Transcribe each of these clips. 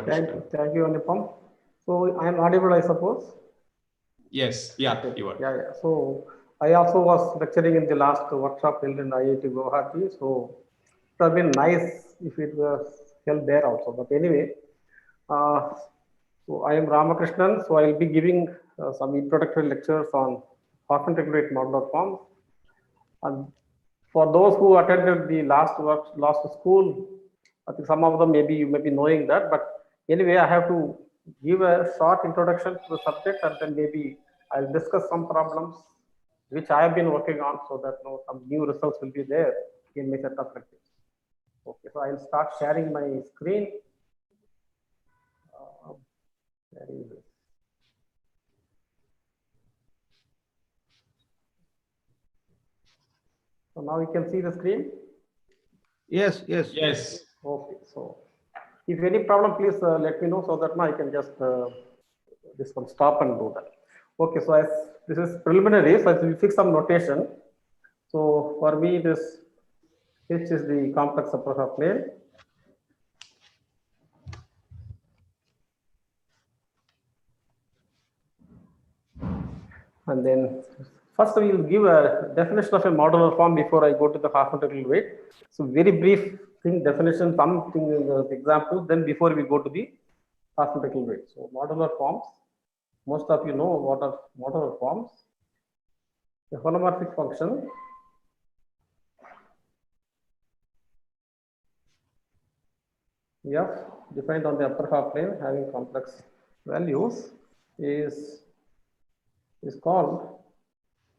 Ramakrishnan. Thank you, Anupam. So I am audible, I suppose. Yes, yeah, Okay. you are. Yeah. So I also was lecturing in the last workshop held in IIT Guwahati. So it would have been nice if it was held there also. But anyway, uh, so I am Ramakrishnan. So I will be giving some introductory lectures on half-integrate modular forms. And for those who attended the last school, I think some of them maybe you may be knowing that. But anyway, I have to give a short introduction to the subject, and then maybe I'll discuss some problems which I have been working on, so that some new results will be there in my set of lectures. Okay, so I'll start sharing my screen. Where is it? So now you can see the screen. Yes. Yes. Okay, so if any problem, please let me know, so that now I can just this one stop and do that. Okay, so as this is preliminary, so I will fix some notation. So for me, this H is the complex subprofile plane. And then first we will give a definition of a modular form before I go to the half integral weight. So very brief thing, definition, something in the example, then before we go to the half integral weight. So modular forms, most of you know what are modular forms. A holomorphic function f defined on the upper half plane having complex values is called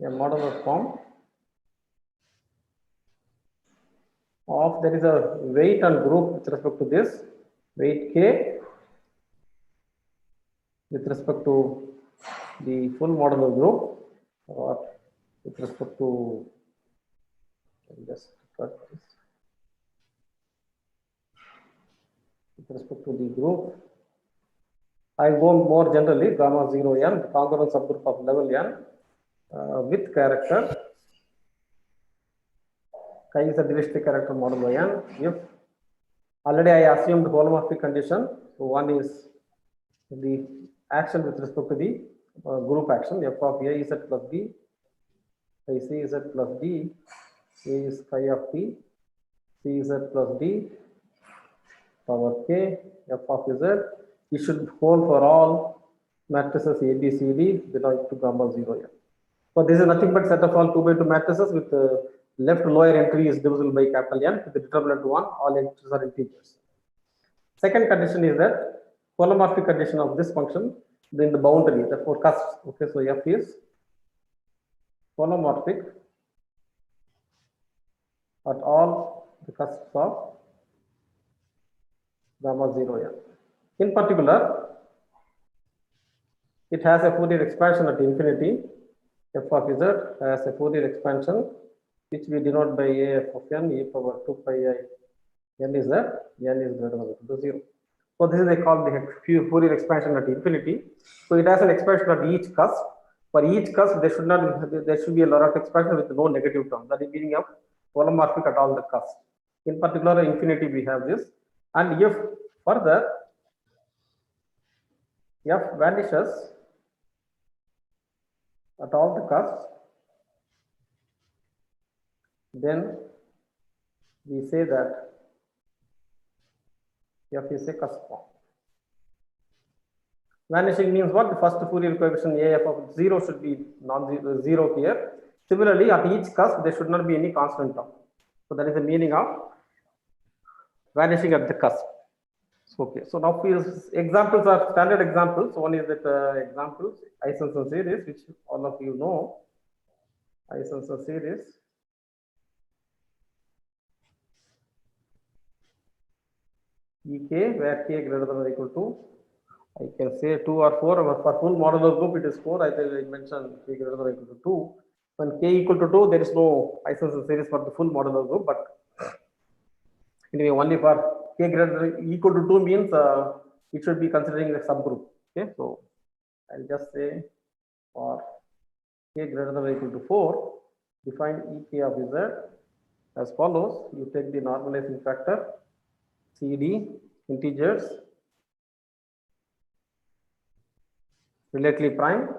a modular form of, there is a weight and group with respect to this weight k with respect to the full modular group, or with respect to, just cut this, with respect to the group. I go more generally gamma 0 n, congruent subgroup of level n with character. Chi is a divisionary character modulo n. If already I assumed holomorphic condition, so one is the action with respect to the group action, f of a z plus b, chi c z plus d, a is chi of t, c z plus d, power k, f of z. It should hold for all matrices A, B, C, D belonging to gamma 0 n. So this is nothing but set of all 2 by 2 matrices with left lower entry is divisible by capital N with the determinant 1, all entries are integers. Second condition is that holomorphic condition of this function in the boundary, therefore cusps. Okay, so f is holomorphic at all the cusps of gamma 0 n. In particular, it has a Fourier expansion at infinity. F of z has a Fourier expansion which we denote by a f of n e power 2 pi I n is that n is greater than or equal to 0. So this is they call the Fourier expansion at infinity. So it has an expansion at each cusp. For each cusp, there should be a Laurent expansion with no negative term. That is meaning of holomorphic at all the cusps. In particular, infinity we have this, and if further f vanishes at all the cusps, then we say that f is a cusp form. Vanishing means what? The first Fourier coefficient af of 0 should be non-zero, 0 here. Similarly, at each cusp, there should not be any constant term. So that is the meaning of vanishing at the cusp. Okay, so now examples are standard examples. One is that examples, Isenson series, which all of you know. Isenson series. Ek, where k greater than or equal to, I can say 2 or 4, but for full modular group it is 4. I will mention k greater than or equal to 2. When k equal to 2, there is no Isenson series for the full modular group, but anyway, only for k greater than equal to 2 means it should be considering a subgroup. Okay, so I'll just say for k greater than or equal to 4, define Ek of z as follows. You take the normalizing factor CD integers relatively prime.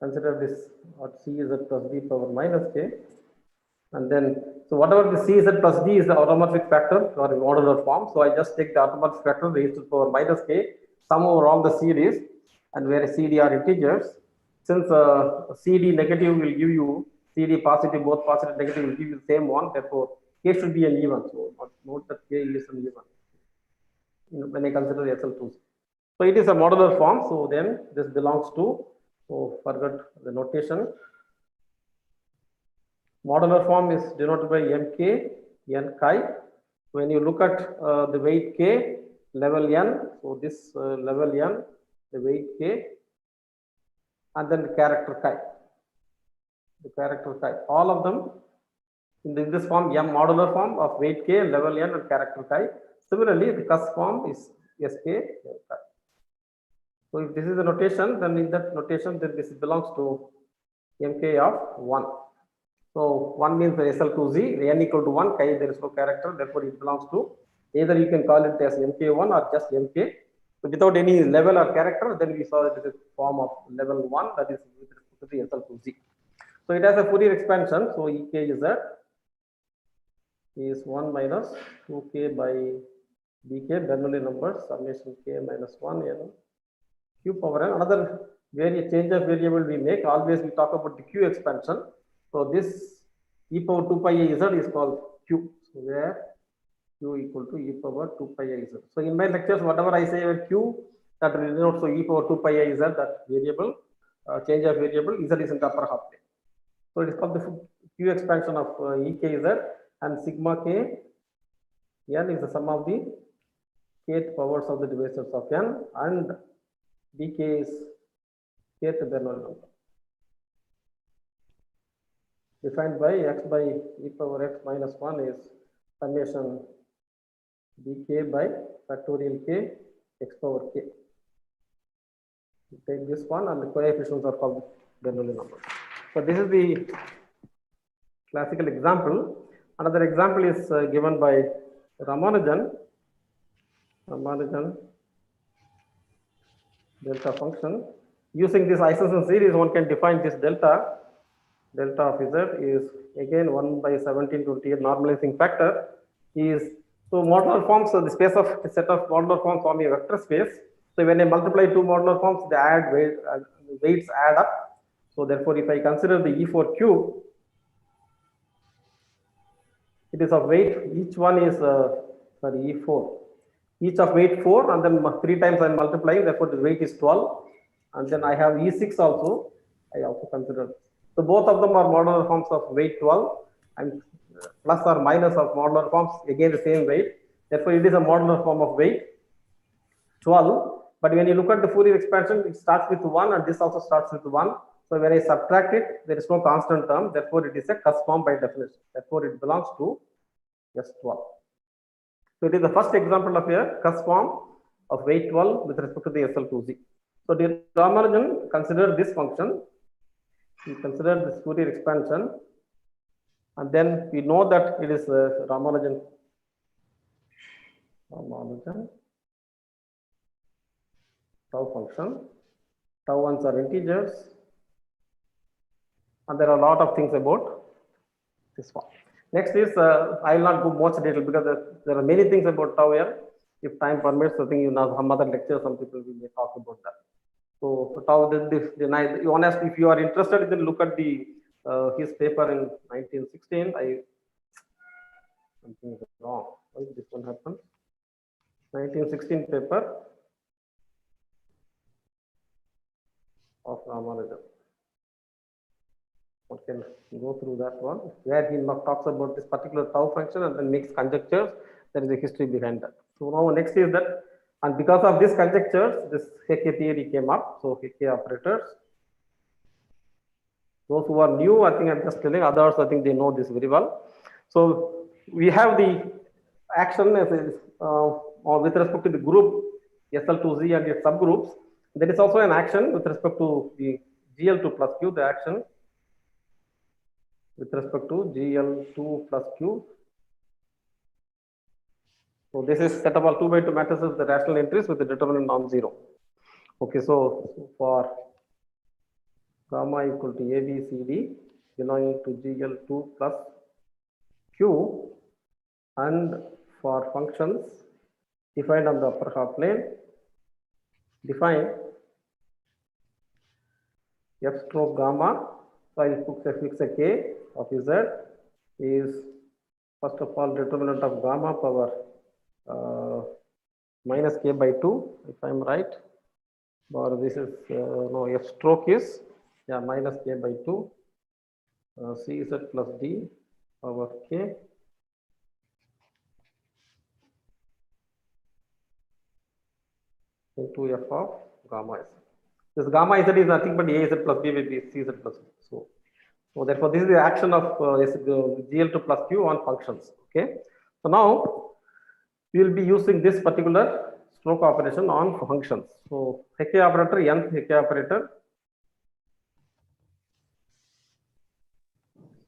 Consider this what C z plus d power minus k. And then, so whatever the C z plus d is the automorphic factor or in modular form. So I just take the automorphic factor raised to the power minus k, sum over all the series, and where CD are integers. Since CD negative will give you CD positive, both positive negative will give you the same one. Therefore, k should be an even. So note that k is an even when I consider SL2. So it is a modular form. So then this belongs to, so forget the notation. Modular form is denoted by mk n chi. When you look at the weight k, level n, so this level n, the weight k, and then the character chi. The character chi. All of them in this form, m modular form of weight k, level n, and character chi. Similarly, the cusp form is sk n chi. So if this is the notation, then in that notation, then this belongs to mk of 1. So 1 means the SL2Z, n equal to 1, chi there is no character, therefore it belongs to, either you can call it as mk1 or just mk. So without any level or character, then we saw that it is form of level 1, that is with respect to the SL2Z. So it has a Fourier expansion, so ek is 1 minus 2k by dk, Bernoulli numbers, summation k minus 1 n q power n. Another change of variable we make, always we talk about the q expansion. So this e power 2 pi a z is called q. So where q equal to e power 2 pi a z. So in my lectures, whatever I say about q, that denotes so e power 2 pi a z, that variable, change of variable, z is in the upper half plane. So it is called the q expansion of ekz, and sigma k n is the sum of the kth powers of the divisors of n, and dk is kth Bernoulli number, defined by x by e power x minus 1 is summation dk by factorial k x power k. You take this one, and the coefficients are called Bernoulli numbers. So this is the classical example. Another example is given by Ramanujan delta function. Using this Isaacson series, one can define this delta of z is again 1 by 1728 normalizing factor is, so modular forms, so the space of a set of modular forms form a vector space. So when I multiply two modular forms, they weights add up. So therefore, if I consider the E4 cube, it is of weight, each one is E4, each of weight 4, and then 3 times I am multiplying, therefore the weight is 12, and then I have E6 also, I also consider. So both of them are modular forms of weight 12, and plus or minus of modular forms, again the same weight, therefore it is a modular form of weight 12. But when you look at the Fourier expansion, it starts with 1, and this also starts with 1. So when I subtract it, there is no constant term, therefore it is a cusp form by definition. Therefore it belongs to S12. So it is the first example of a cusp form of weight 12 with respect to the SL2Z. So the Ramanujan consider this function, we consider this Fourier expansion, and then we know that it is Ramanujan tau function. Tau ones are integers, and there are a lot of things about this one. Next is, I will not go much detail because there are many things about tau here. If time permits, I think you know some other lecture, some people will talk about that. So tau, you want to ask if you are interested, then look at the his paper in 1916. Something is wrong. Why did this one happen? 1916 paper of Ramanujan. One can go through that one, where he talks about this particular tau function and then makes conjectures. There is a history behind that. So now next is that, and because of this conjectures, this Hecke theory came up. So Hecke operators. Those who are new, I think I'm just telling, others I think they know this very well. So we have the action as with respect to the group SL2Z and its subgroups. There is also an action with respect to the GL2 plus Q, the action with respect to GL2 plus Q. So this is set of all 2 by 2 matrices, the rational entries with the determinant non-zero. Okay, so for gamma equal to ABCD belonging to GL2 plus Q, and for functions defined on the upper half plane, define f stroke gamma. So I fix a k of z is first of all determinant of gamma power minus k by 2, if I am right, or this is no, f stroke is minus k by 2 Cz plus d power k into f of gamma s. This gamma z is nothing but Az plus b with Cz plus d. So therefore, this is the action of GL2 plus Q on functions. Okay. So now we will be using this particular stroke operation on functions. So Hecke operator, nth Hecke operator.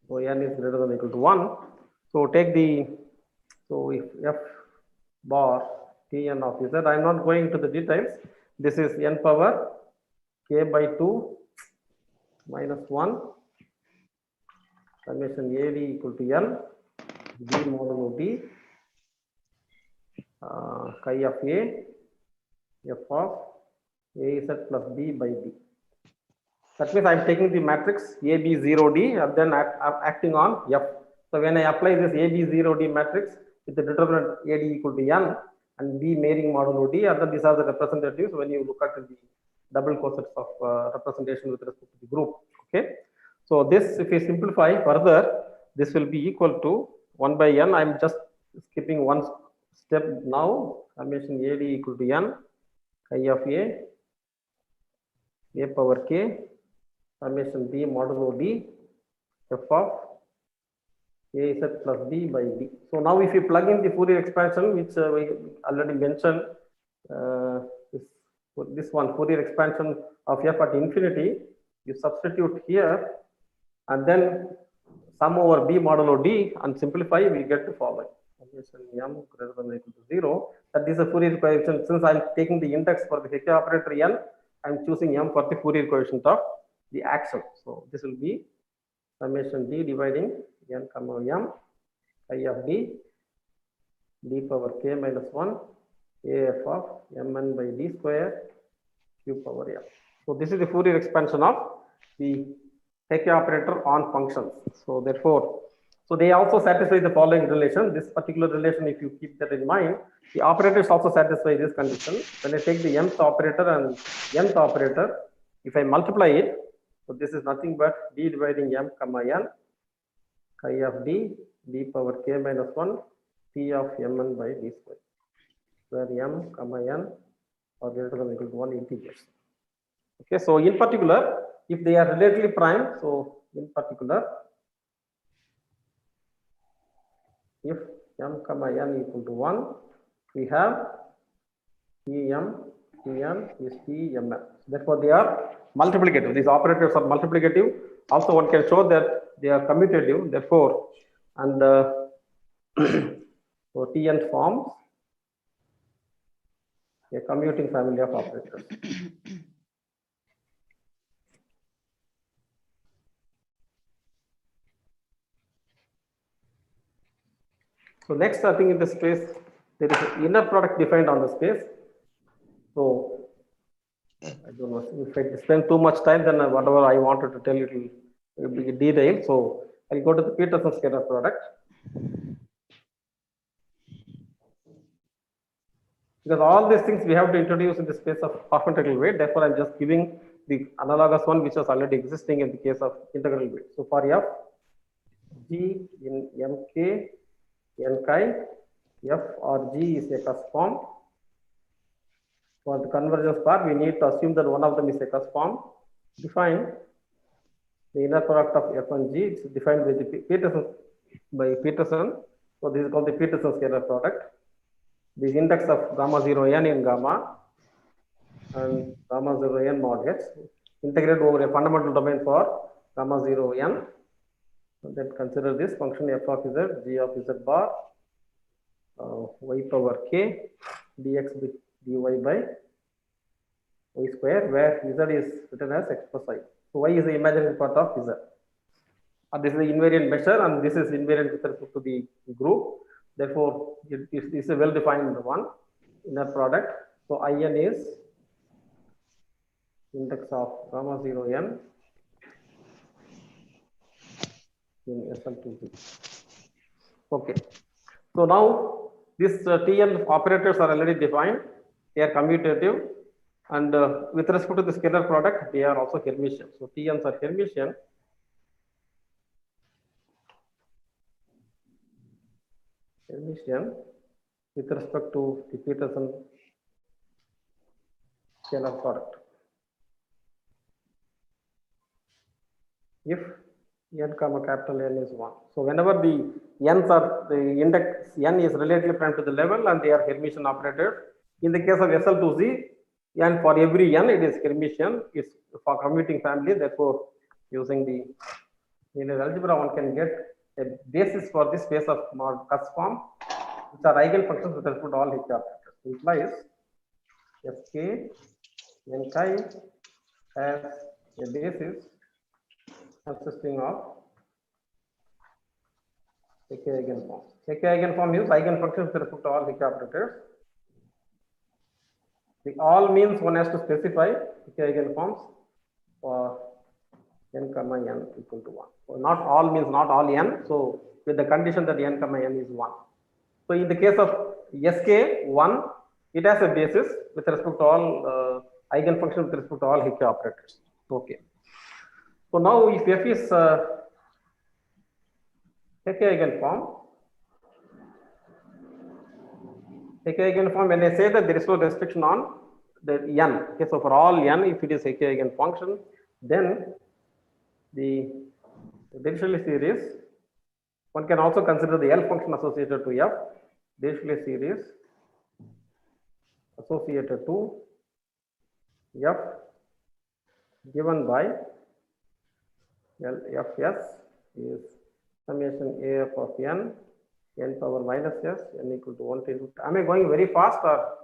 So n is greater than or equal to 1. So take the, so if f bar Tn of z, I am not going into the details. This is n power k by 2 minus 1 summation ad equal to n d modulo d chi of a f of az plus b by d. That means I am taking the matrix AB0D and then acting on F. So when I apply this AB0D matrix with the determinant AD equal to N and B marrying modulo D, and then these are the representatives when you look at the double cosets of representation with respect to the group. Okay. So this, if we simplify further, this will be equal to 1 by N. I am just skipping one step now. Summation AD equal to N chi of A power K summation b modulo d f of az plus b by d. So now if you plug in the Fourier expansion, which we already mentioned, this one Fourier expansion of f at infinity, you substitute here and then sum over b modulo d and simplify, we get the following. Summation m greater than or equal to 0. That is a Fourier coefficient. Since I am taking the index for the Hecke operator n, I am choosing m for the Fourier coefficient of the action. So this will be summation d dividing n comma m chi of d power k minus 1 af of mn by d square q power m. So this is the Fourier expansion of the Hecke operator on functions. So therefore, so they also satisfy the following relation. This particular relation, if you keep that in mind, the operators also satisfy this condition. When I take the mth operator and nth operator, if I multiply it, so this is nothing but d dividing m comma n chi of d power k minus 1 t of mn by d square, where m comma n are greater than or equal to 1 integers. Okay, so in particular, if they are relatively prime, so in particular, if m comma n equal to 1, we have Tn is Tmn. Therefore, they are multiplicative. These operators are multiplicative. Also, one can show that they are commutative. Therefore, and so Tn forms a commuting family of operators. So next, I think in the space, there is an inner product defined on the space. So I don't know if I spend too much time, then whatever I wanted to tell you will be detailed. So I'll go to the Petersen scalar product. Because all these things we have to introduce in the space of half integral weight. Therefore, I'm just giving the analogous one which was already existing in the case of integral weight. So for f, g in mk n chi, f or g is a cusp form. For the convergence part, we need to assume that one of them is a cusp form. Define the inner product of f and g. It's defined by the Petersen. So this is called the Petersen scalar product. This index of gamma 0 n in gamma and gamma 0 n mod h integrated over a fundamental domain for gamma 0 n. And then consider this function f of z, g of z bar, y power k dx dy by y square, where z is written as x plus I. So y is the imaginary part of z. This is the invariant measure, and this is invariant with respect to the group. Therefore, it is a well-defined one inner product. So in is index of gamma 0 n in SL2Z. Okay. So now this Tn operators are already defined. They are commutative, and with respect to the scalar product, they are also Hermitian. So Tn's are Hermitian. Hermitian with respect to the Peterson scalar product. If n comma capital N is 1. So whenever the n's are, the index n is relatively prime to the level and they are Hermitian operators. In the case of SL2Z, and for every n it is Hermitian, it's for commuting family. Therefore, using the linear algebra, one can get a basis for this space of cusp form, which are eigenfunctions with respect to all H operators. Implies Sk n chi has a basis consisting of K eigenform. K eigenform is eigenfunctions with respect to all H operators. The all means one has to specify K eigenforms for n comma n equal to 1. So not all means not all n. So with the condition that n comma n is 1. So in the case of Sk 1, it has a basis with respect to all eigenfunctions with respect to all H operators. Okay. So now if f is K eigenform, when I say that there is no restriction on the n, okay, so for all n, if it is a K eigenfunction, then the Dirichlet series, one can also consider the L function associated to f, Dirichlet series associated to f given by Lfs is summation af of n power minus s n equal to 1 to. Am I going very fast or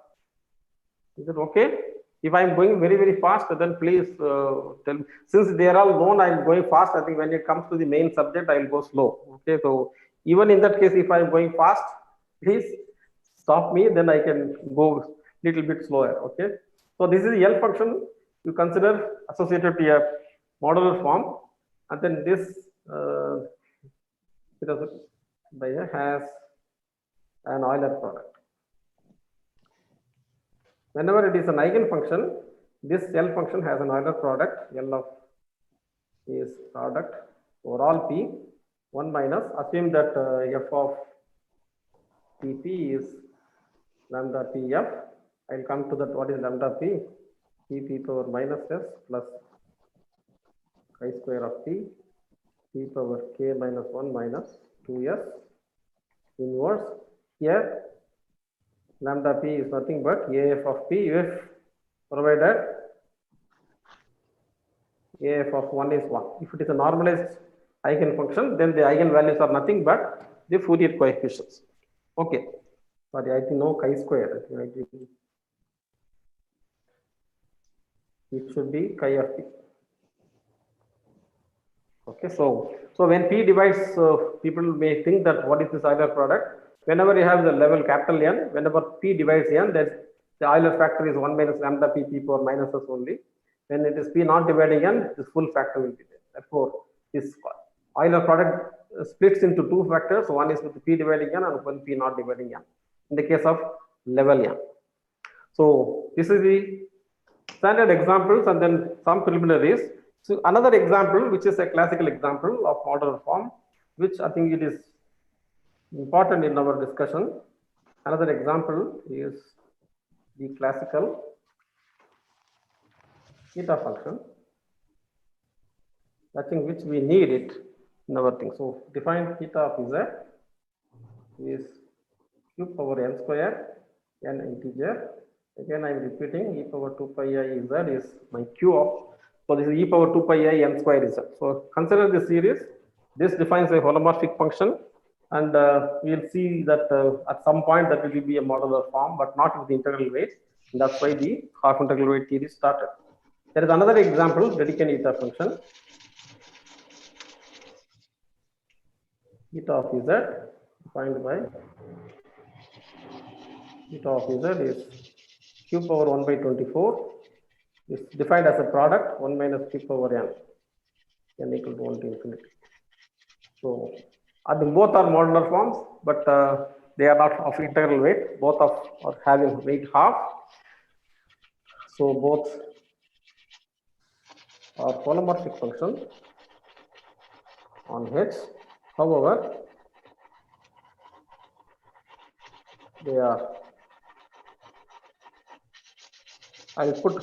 is it okay? If I am going very fast, then please tell me. Since they are all known, I am going fast. I think when it comes to the main subject, I will go slow. Okay, so even in that case, if I am going fast, please stop me. Then I can go little bit slower. Okay, so this is the L function you consider associated to a modular form, and then this has an Euler product. Whenever it is an eigenfunction, this L function has an Euler product. L of is product over all p 1 minus. Assume that f of pp is lambda pf. I will come to that. What is lambda p? P power minus s plus chi square of p power k minus 1 minus 2s inverse. Here lambda p is nothing but af of p if provided af of 1 is 1. If it is a normalized eigenfunction, then the eigenvalues are nothing but the Fourier coefficients. Okay, sorry, I think no chi square. It should be chi of p. Okay, so when p divides, people may think that what is this Euler product? Whenever you have the level capital N, whenever p divides N, then the Euler factor is 1 minus lambda p power minus s only. When it is p not dividing N, this full factor will be there. Therefore, this Euler product splits into two factors. One is with p dividing N and one p not dividing N. In the case of level N. So this is the standard examples and then some preliminaries. So another example, which is a classical example of modular form, which I think it is important in our discussion. Another example is the classical theta function. I think which we need it in our thing. So define theta of z is q power n square n integer. Again, I am repeating e power 2 pi I z is my q of. So this is e power 2 pi I n square z. So consider this series. This defines a holomorphic function, and we will see that at some point that will be a modular form, but not with the integral weight. And that's why the half integral weight theory started. There is another example, Dedekind eta function. Eta of z defined by eta of z is q power 1 by 24 is defined as a product 1 minus q power n equal to 1 to infinity. So both are modular forms, but they are not of integral weight. Both are having weight half. So both are holomorphic functions on H. However, they are, I'll put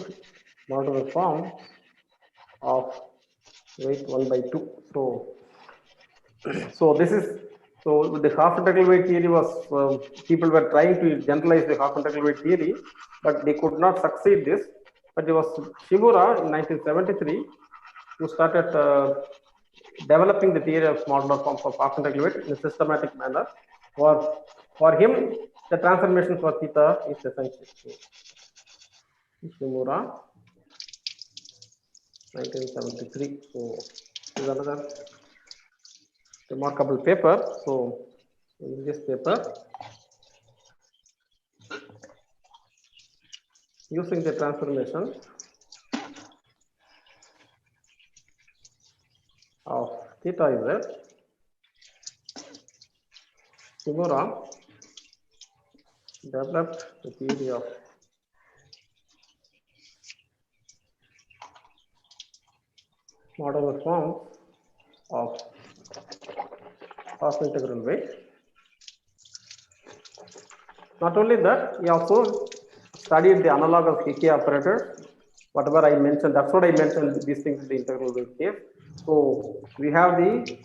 modular form of weight 1 by 2. So this is, so the half integral weight theory was, people were trying to generalize the half integral weight theory, but they could not succeed this. But it was Shimura in 1973 who started developing the theory of modular forms of half integral weight in a systematic manner. For him, the transformation for theta is essential. So, Shimura, 1973. So this is another remarkable paper. So in this paper, using the transformation of theta z, Shimura developed the theory of modular form of half integral weight. Not only that, he also studied the analogous Hickey operators. Whatever I mentioned, that's what I mentioned, these things in the integral weight case. So we have the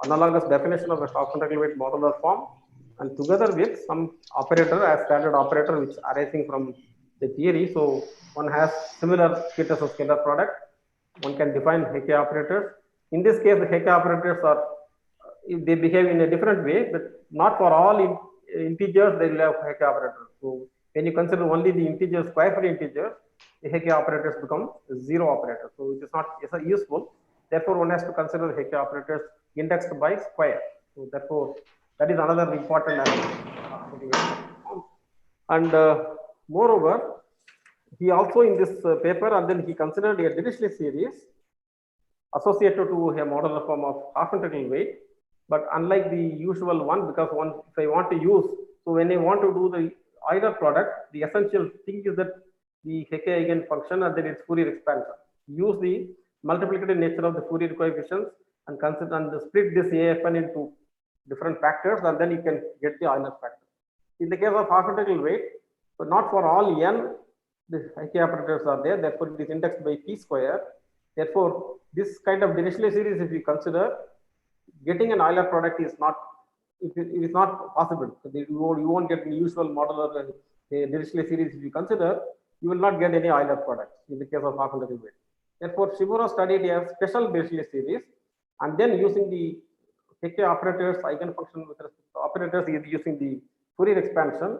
analogous definition of a half integral weight modular form, and together with some operator as standard operator which arising from the theory. So one has similar fit as a scalar product. One can define Hickey operators. In this case, the Hickey operators are, they behave in a different way, but not for all integers they will have Hickey operators. So when you consider only the integers, square free integers, the Hickey operators become zero operators. So it is not useful. Therefore, one has to consider the Hickey operators indexed by square. So therefore, that is another important aspect. And moreover, he also in this paper, and then he considered a Dirichlet series associated to a modular form of half integral weight. But unlike the usual one, because if I want to use, so when I want to do the Euler product, the essential thing is that the Hickey eigen function and then its Fourier expansion. Use the multiplicative nature of the Fourier coefficients and consider and split this AFN into different factors, and then you can get the Euler factor. In the case of half integral weight, but not for all n, the Hickey operators are there. Therefore, it is indexed by p square. Therefore, this kind of Dirichlet series, if you consider, getting an Euler product is not, it is not possible. You won't get the usual modular Dirichlet series. If you consider, you will not get any Euler product in the case of half integral weight. Therefore, Shimura studied a special Dirichlet series, and then using the Hickey operators, eigenfunction with respect to operators, is using the Fourier expansion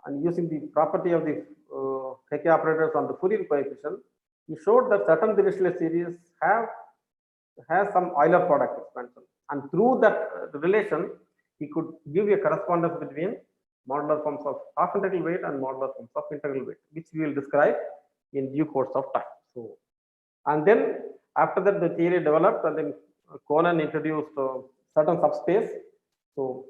and using the property of the Hickey operators on the Fourier coefficient, he showed that certain Dirichlet series has some Euler product expansion, and through that relation, he could give a correspondence between modular forms of half integral weight and modular forms of integral weight, which we will describe in due course of time. So, and then after that, the theory developed, and then Conan introduced certain subspace. So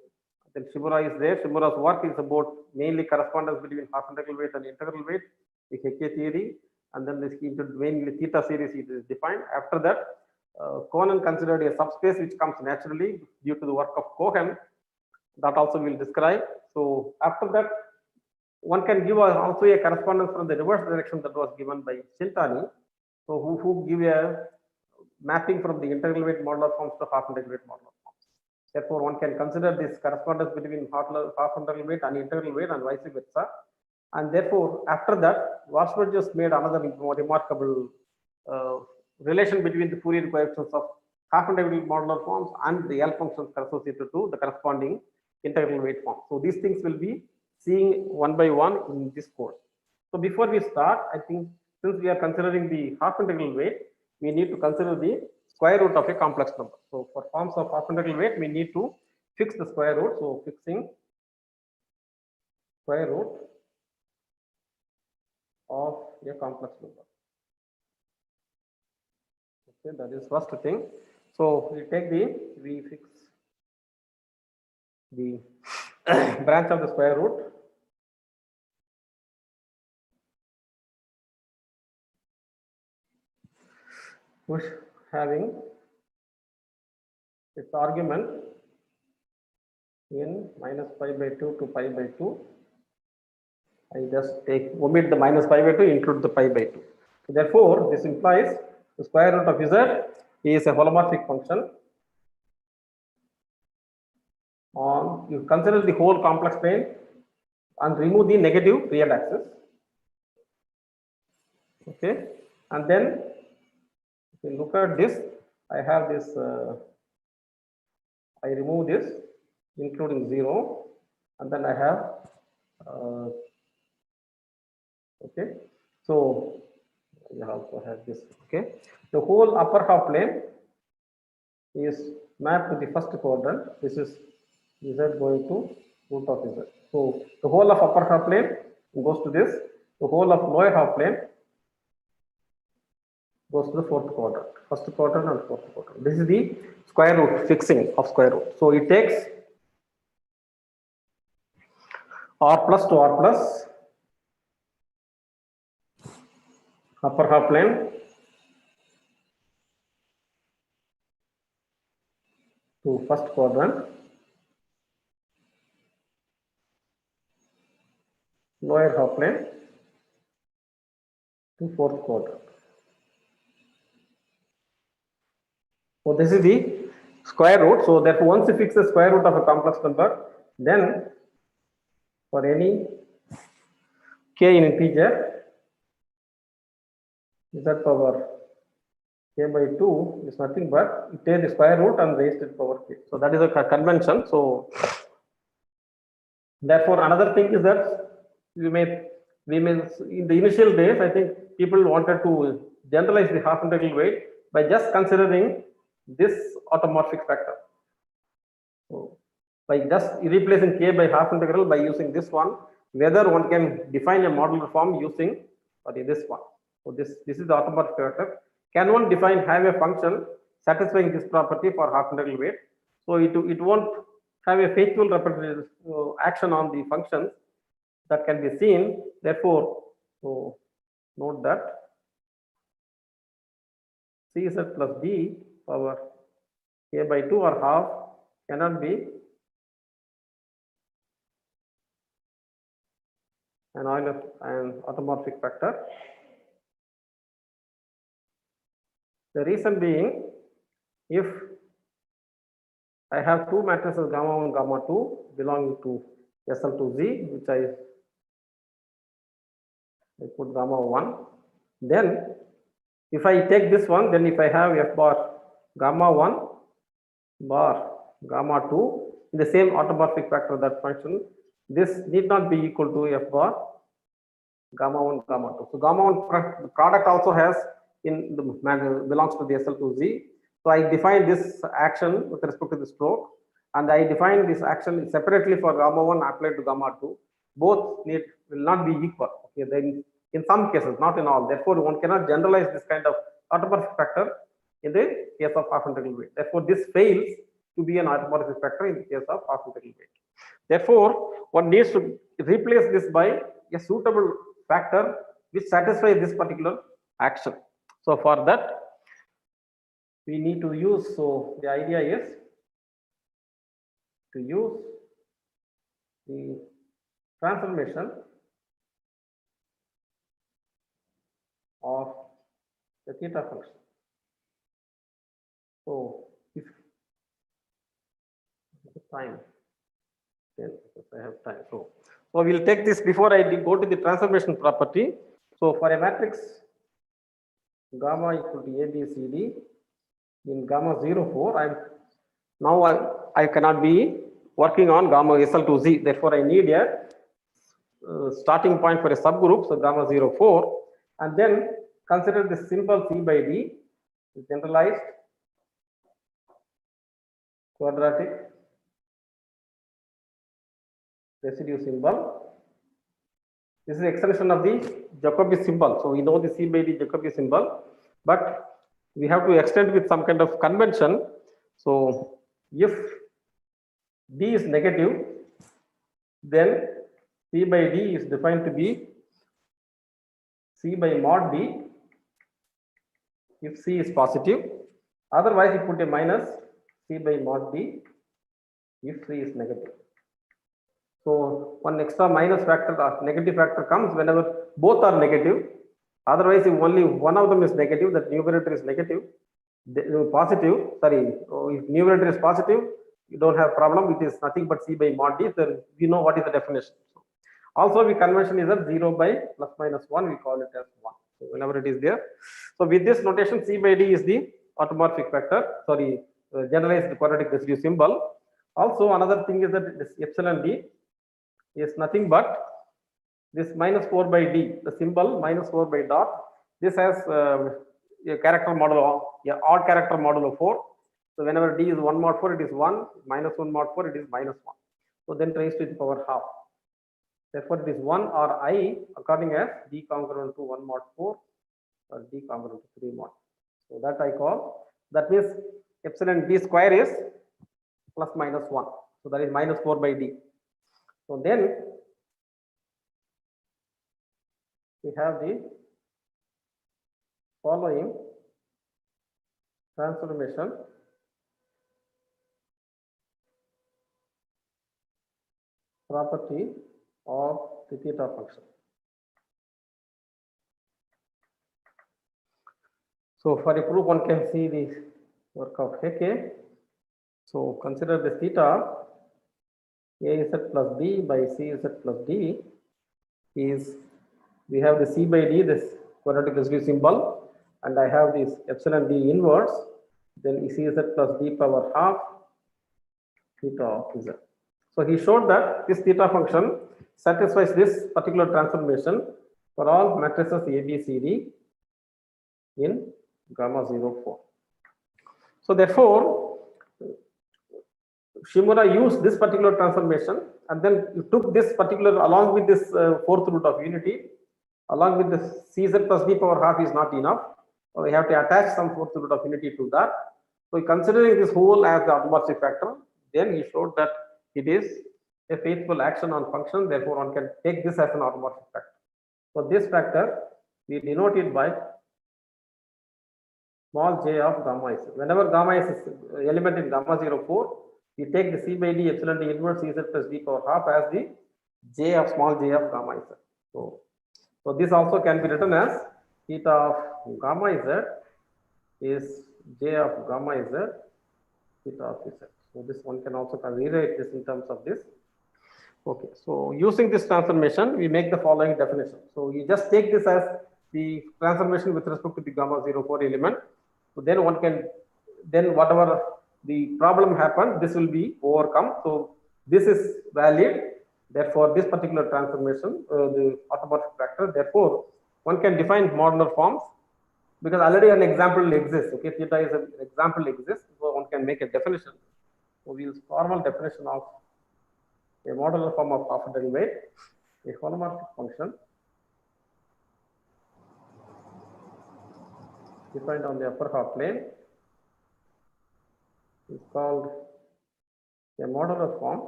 then Shimura is there. Shimura's work is about mainly correspondence between half integral weight and integral weight, the Hickey theory, and then this mainly theta series is defined. After that, Conan considered a subspace which comes naturally due to the work of Cohen. That also we will describe. So after that, one can give also a correspondence from the reverse direction that was given by Shintani. So who give a mapping from the integral weight modular forms to half integral weight modular forms. Therefore, one can consider this correspondence between half integral weight and integral weight and vice versa. And therefore, after that, Warsberg just made another remarkable relation between the Fourier coefficients of half integral modular forms and the L functions associated to the corresponding integral weight form. So these things will be seeing one by one in this course. So before we start, I think since we are considering the half integral weight, we need to consider the square root of a complex number. So for forms of half integral weight, we need to fix the square root. So fixing square root of a complex number. Okay, that is first thing. So we fix the branch of the square root. Which having its argument in minus pi by 2 to pi by 2. I just omit the minus pi by 2, include the pi by 2. So therefore, this implies the square root of z is a holomorphic function on, you consider the whole complex plane and remove the negative real axis. Okay, and then if you look at this, I have this, I remove this including 0, and then I have, okay, so I also have this, okay. The whole upper half plane is mapped to the first quadrant. This is z going to root of z. So the whole of upper half plane goes to this, the whole of lower half plane goes to the fourth quadrant, first quadrant and fourth quadrant. This is the square root fixing of square root. So it takes r plus to r plus upper half plane to first quadrant, lower half plane to fourth quadrant. So this is the square root. So therefore, once you fix the square root of a complex number, then for any k in integer, z power k by 2 is nothing but you take the square root and raise to the power k. So that is a convention. So therefore, another thing is that we may in the initial days, I think people wanted to generalize the half integral weight by just considering this automorphic factor. So by just replacing k by half integral by using this one, whether one can define a modular form using this one. So this is the automorphic factor. Can one have a function satisfying this property for half integral weight? So it won't have a faithful repetitive action on the functions that can be seen. Therefore, so note that Cz plus d power k by 2 or half cannot be an automorphic factor. The reason being, if I have two matrices gamma 1, gamma 2 belonging to SL to Z, which I put gamma 1, then if I take this one, then if I have f bar gamma 1 bar gamma 2 in the same automorphic factor of that function, this need not be equal to f bar gamma 1 gamma 2. So gamma 1 product also has in the belongs to the SL to Z. So I define this action with respect to the stroke, and I define this action separately for gamma 1 applied to gamma 2. Both will not be equal. Okay, then in some cases, not in all. Therefore, one cannot generalize this kind of automorphic factor in the case of half integral weight. Therefore, this fails to be an automorphic factor in the case of half integral weight. Therefore, one needs to replace this by a suitable factor which satisfies this particular action. So for that, we need to use, so the idea is to use the transformation of the theta function. So if time, then I have time. So we'll take this before I go to the transformation property. So for a matrix gamma equal to A, B, C, D in gamma 0, 4, I cannot be working on gamma SL to Z. Therefore, I need a starting point for a subgroup. So gamma 0, 4, and then consider the simple C by D, generalized quadratic residue symbol. This is extension of the Jacobi symbol. So we know the C by D Jacobi symbol, but we have to extend with some kind of convention. So if D is negative, then C by D is defined to be C by mod D if C is positive. Otherwise, you put a minus C by mod D if C is negative. So one extra minus factor or negative factor comes whenever both are negative. Otherwise, if only one of them is negative, that numerator is negative, positive, sorry, if numerator is positive, you don't have problem, it is nothing but C by mod D, then we know what is the definition. Also, we convention is that 0 by plus minus 1, we call it as 1. So whenever it is there. So with this notation, C by D is the automorphic factor, sorry, generalized quadratic residue symbol. Also, another thing is that this epsilon D is nothing but this minus 4 by D, the symbol minus 4 by dot. This has a character modulo, odd character modulo 4. So whenever D is 1 mod 4, it is 1, minus 1 mod 4, it is minus 1. So then raised to the power half. Therefore, it is 1 or I according as D congruent to 1 mod 4 or D congruent to 3 mod. So that I call, that means epsilon D square is plus minus 1. So that is minus 4 by D. So then we have the following transformation property of the theta function. So for a proof, one can see the work of Hecke. So consider this theta Az plus D by Cz plus D is, we have the C by D, this quadratic residue symbol, and I have this epsilon D inverse, then Cz plus D power half theta of Z. So he showed that this theta function satisfies this particular transformation for all matrices A, B, C, D in gamma 0, 4. So therefore, Shimura used this particular transformation and then you took this particular along with this fourth root of unity, along with this Cz plus D power half is not enough. So we have to attach some fourth root of unity to that. So considering this whole as the automorphic factor, then he showed that it is a faithful action on function. Therefore, one can take this as an automorphic factor. So this factor we denote it by small j of gamma s. Whenever gamma s is element in gamma 0, 4, we take the C by D epsilon D inverse Cz plus D power half as the j of small j of gamma s. So this also can be written as theta of gamma z is j of gamma z theta of z. So this one can also rewrite this in terms of this. Okay, so using this transformation, we make the following definition. So you just take this as the transformation with respect to the gamma 0, 4 element. So then one can, then whatever the problem happened, this will be overcome. So this is valid. Therefore, this particular transformation, the automorphic factor, therefore, one can define modular forms because already an example exists. Okay, theta is an example exists, so one can make a definition. So we use formal definition of a modular form of half derivative, a holomorphic function defined on the upper half plane is called a modular form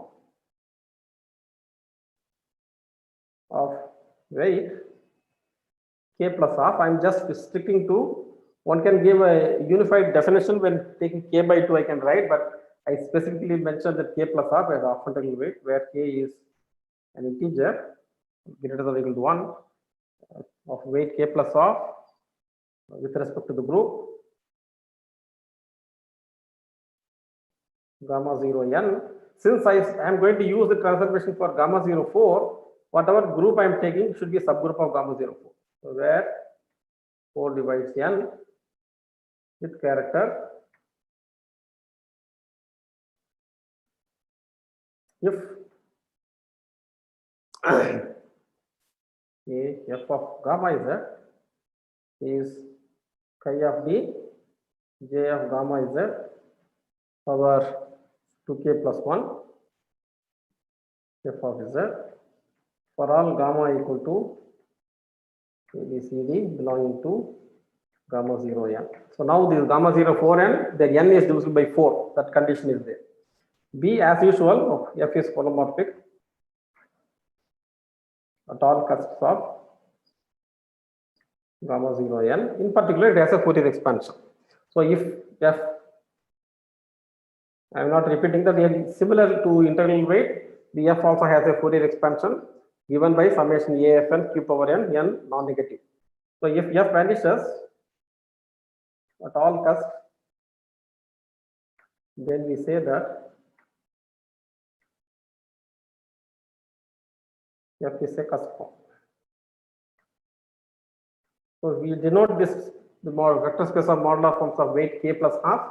of weight k plus half. I am just sticking to, one can give a unified definition when taking k by 2 I can write, but I specifically mentioned that k plus half as half integral weight, where k is an integer greater than or equal to 1 of weight k plus half with respect to the group gamma 0 n. Since I am going to use the transformation for gamma 0, 4, whatever group I am taking should be a subgroup of gamma 0, 4. So where 4 divides n with character if a f of gamma z is chi of d j of gamma z power 2k plus 1 f of z for all gamma equal to ABCD belonging to gamma 0 n. So now this gamma 0 4n, the n is divisible by 4. That condition is there. B, as usual, f is holomorphic at all cusps of gamma 0 n. In particular, it has a Fourier expansion. So if f, I am not repeating that, similar to integral weight, the f also has a Fourier expansion given by summation AFN q power n non-negative. So if f vanishes at all cusps, then we say that f is a cusp form. So we denote this the vector space of modular forms of weight k plus half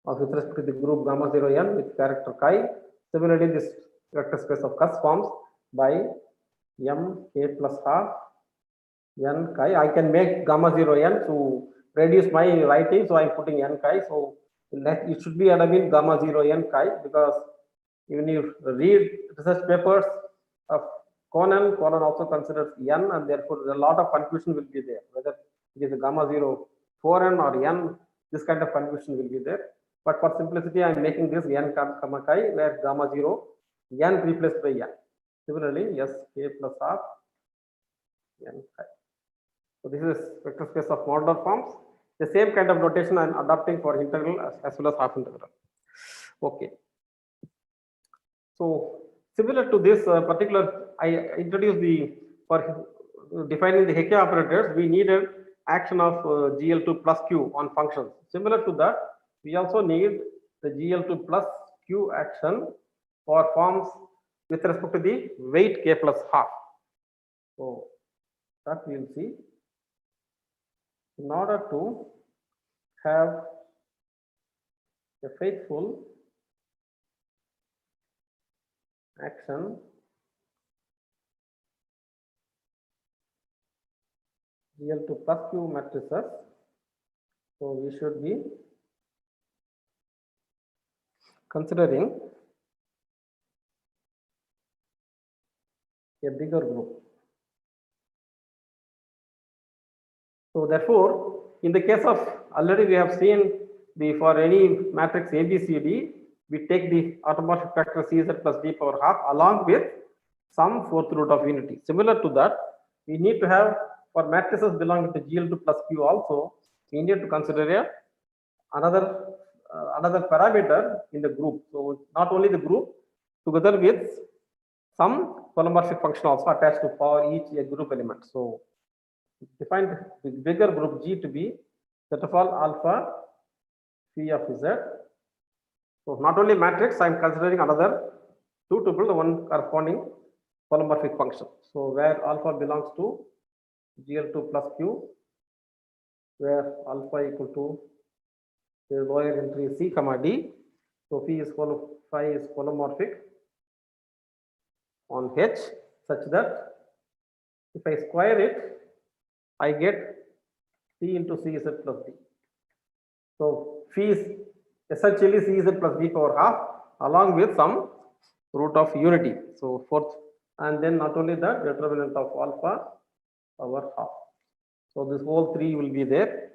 with respect to the group gamma 0 n with character chi. Similarly, this vector space of cusp forms by m k plus half n chi. I can make gamma 0 n to reduce my writing, so I am putting n chi. So it should be admin gamma 0 n chi, because when you read research papers of Conan also considers n, and therefore a lot of confusion will be there whether it is a gamma 0 4n or n. This kind of confusion will be there. But for simplicity, I am making this n comma chi, where gamma 0 n replaced by n. Similarly, s k plus half n chi. So this is vector space of modular forms. The same kind of notation I am adopting for integral as well as half integral. Okay. So similar to this particular, I introduced for defining the Hecke operators, we needed action of GL2 plus Q on functions. Similar to that, we also need the GL2 plus Q action for forms with respect to the weight k plus half. So that we will see. In order to have a faithful action GL2 plus Q matrices, so we should be considering a bigger group. So therefore, in the case of already we have seen for any matrix ABCD, we take the automorphic factor CZ plus D power half along with some fourth root of unity. Similar to that, we need to have for matrices belonging to GL2 plus Q also, we need to consider another parameter in the group. So not only the group, together with some holomorphic function also attached to for each group element. So defined the bigger group G to be set of all alpha phi of Z. So not only matrix, I am considering another two tuple, the one corresponding holomorphic function. So where alpha belongs to GL2 plus Q, where alpha equal to the lower entry C comma D. So phi is holomorphic on H such that if I square it, I get C into CZ plus D. So phi is essentially CZ plus D power half along with some root of unity. So fourth, and then not only that, determinant of alpha power half. So this whole three will be there,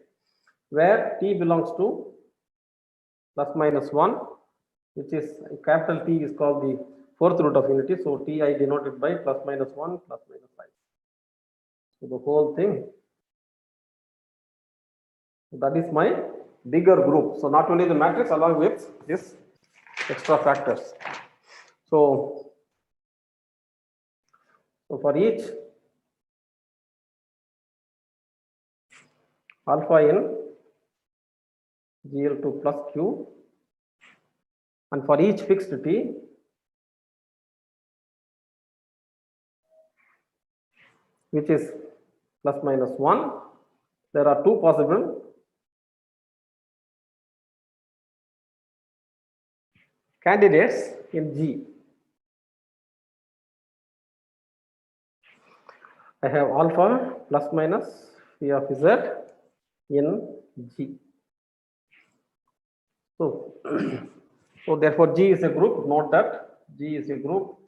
where T belongs to plus minus 1, which is capital T is called the fourth root of unity. So T I denoted by plus minus 1 plus minus 5. So the whole thing, that is my bigger group. So not only the matrix along with this extra factors. So for each alpha in GL2 plus Q, and for each fixed T, which is plus minus 1, there are two possible candidates in G. I have alpha plus minus phi of Z in G. So, so therefore G is a group. Note that G is a group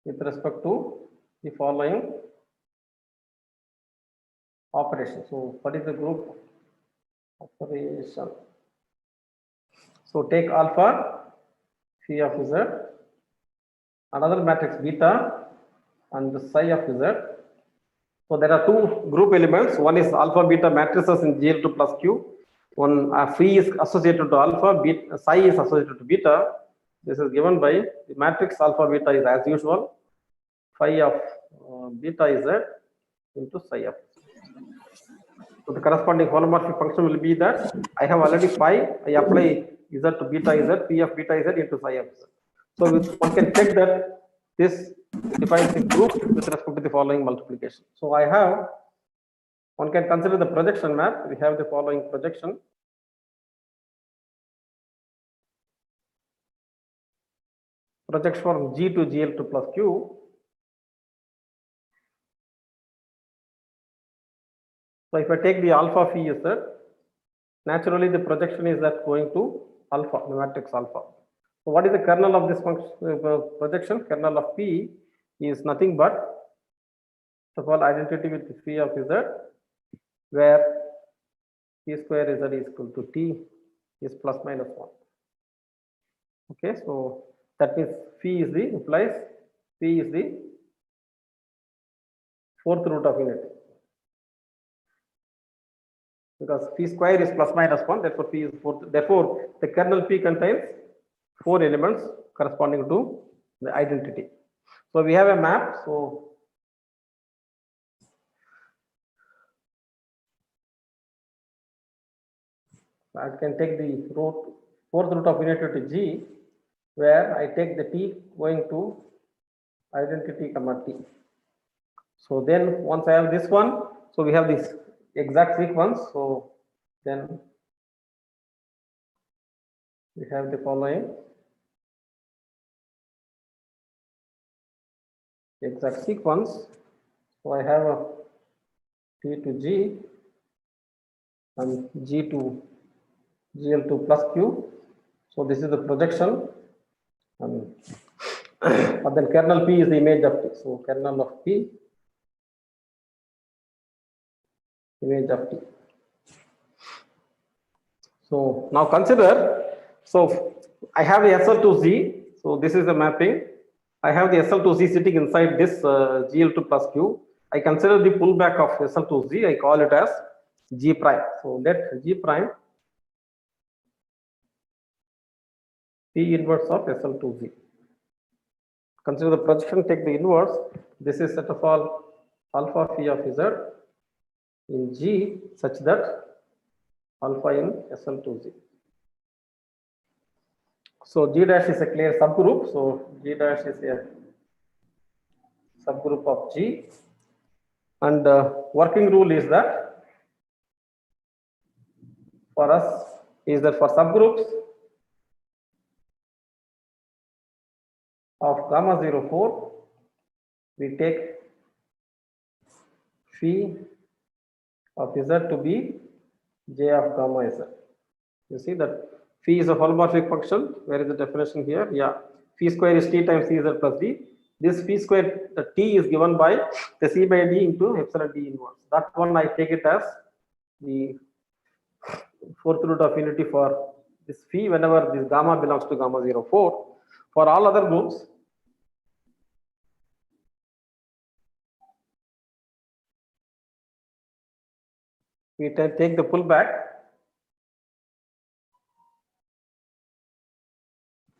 with respect to the following operation. So what is the group operation? So take alpha, phi of Z, another matrix beta, and the psi of Z. So there are two group elements. One is alpha beta matrices in GL2 plus Q. One phi is associated to alpha, beta, psi is associated to beta. This is given by the matrix alpha beta is as usual. Phi of beta is Z into psi of Z. So the corresponding holomorphic function will be that I have already phi, I apply Z to beta Z, P of beta Z into psi of Z. So one can check that this defines the group with respect to the following multiplication. So I have, one can consider the projection map. We have the following projection. Projects from G to GL2 plus Q. So if I take the alpha phi is that, naturally the projection is that going to alpha, the matrix alpha. So what is the kernel of this function projection? Kernel of P is nothing but, first of all, identity with phi of Z, where P square Z is equal to T is plus minus 1. Okay, so that means phi is the, implies phi is the fourth root of unity. Because phi square is plus minus 1, therefore phi is fourth. Therefore, the kernel P contains 4 elements corresponding to the identity. So we have a map. So I can take the fourth root of unity to G, where I take the T going to identity comma T. So then once I have this one, so we have this exact sequence. So then we have the following exact sequence. So I have a T to G and G to GL2 plus Q. So this is the projection, and but then kernel P is the image of T. So kernel of P, image of T. So now consider, so I have the SL to Z. So this is the mapping. I have the SL to Z sitting inside this GL2 plus Q. I consider the pullback of SL to Z. I call it as G prime. So let G prime P inverse of SL to Z. Consider the projection, take the inverse. This is set of all alpha phi of Z in G such that alpha in SL to Z. So G dash is a clear subgroup. So G dash is a subgroup of G, and working rule is that for us is that for subgroups of gamma 04, we take phi of Z to be J of gamma Z. You see that phi is a holomorphic function. Where is the definition here? Yeah, phi square is T times CZ plus D. This phi square, the T is given by the C by D into epsilon D inverse. That one I take it as the fourth root of unity for this phi whenever this gamma belongs to gamma 04. For all other groups, we take the pullback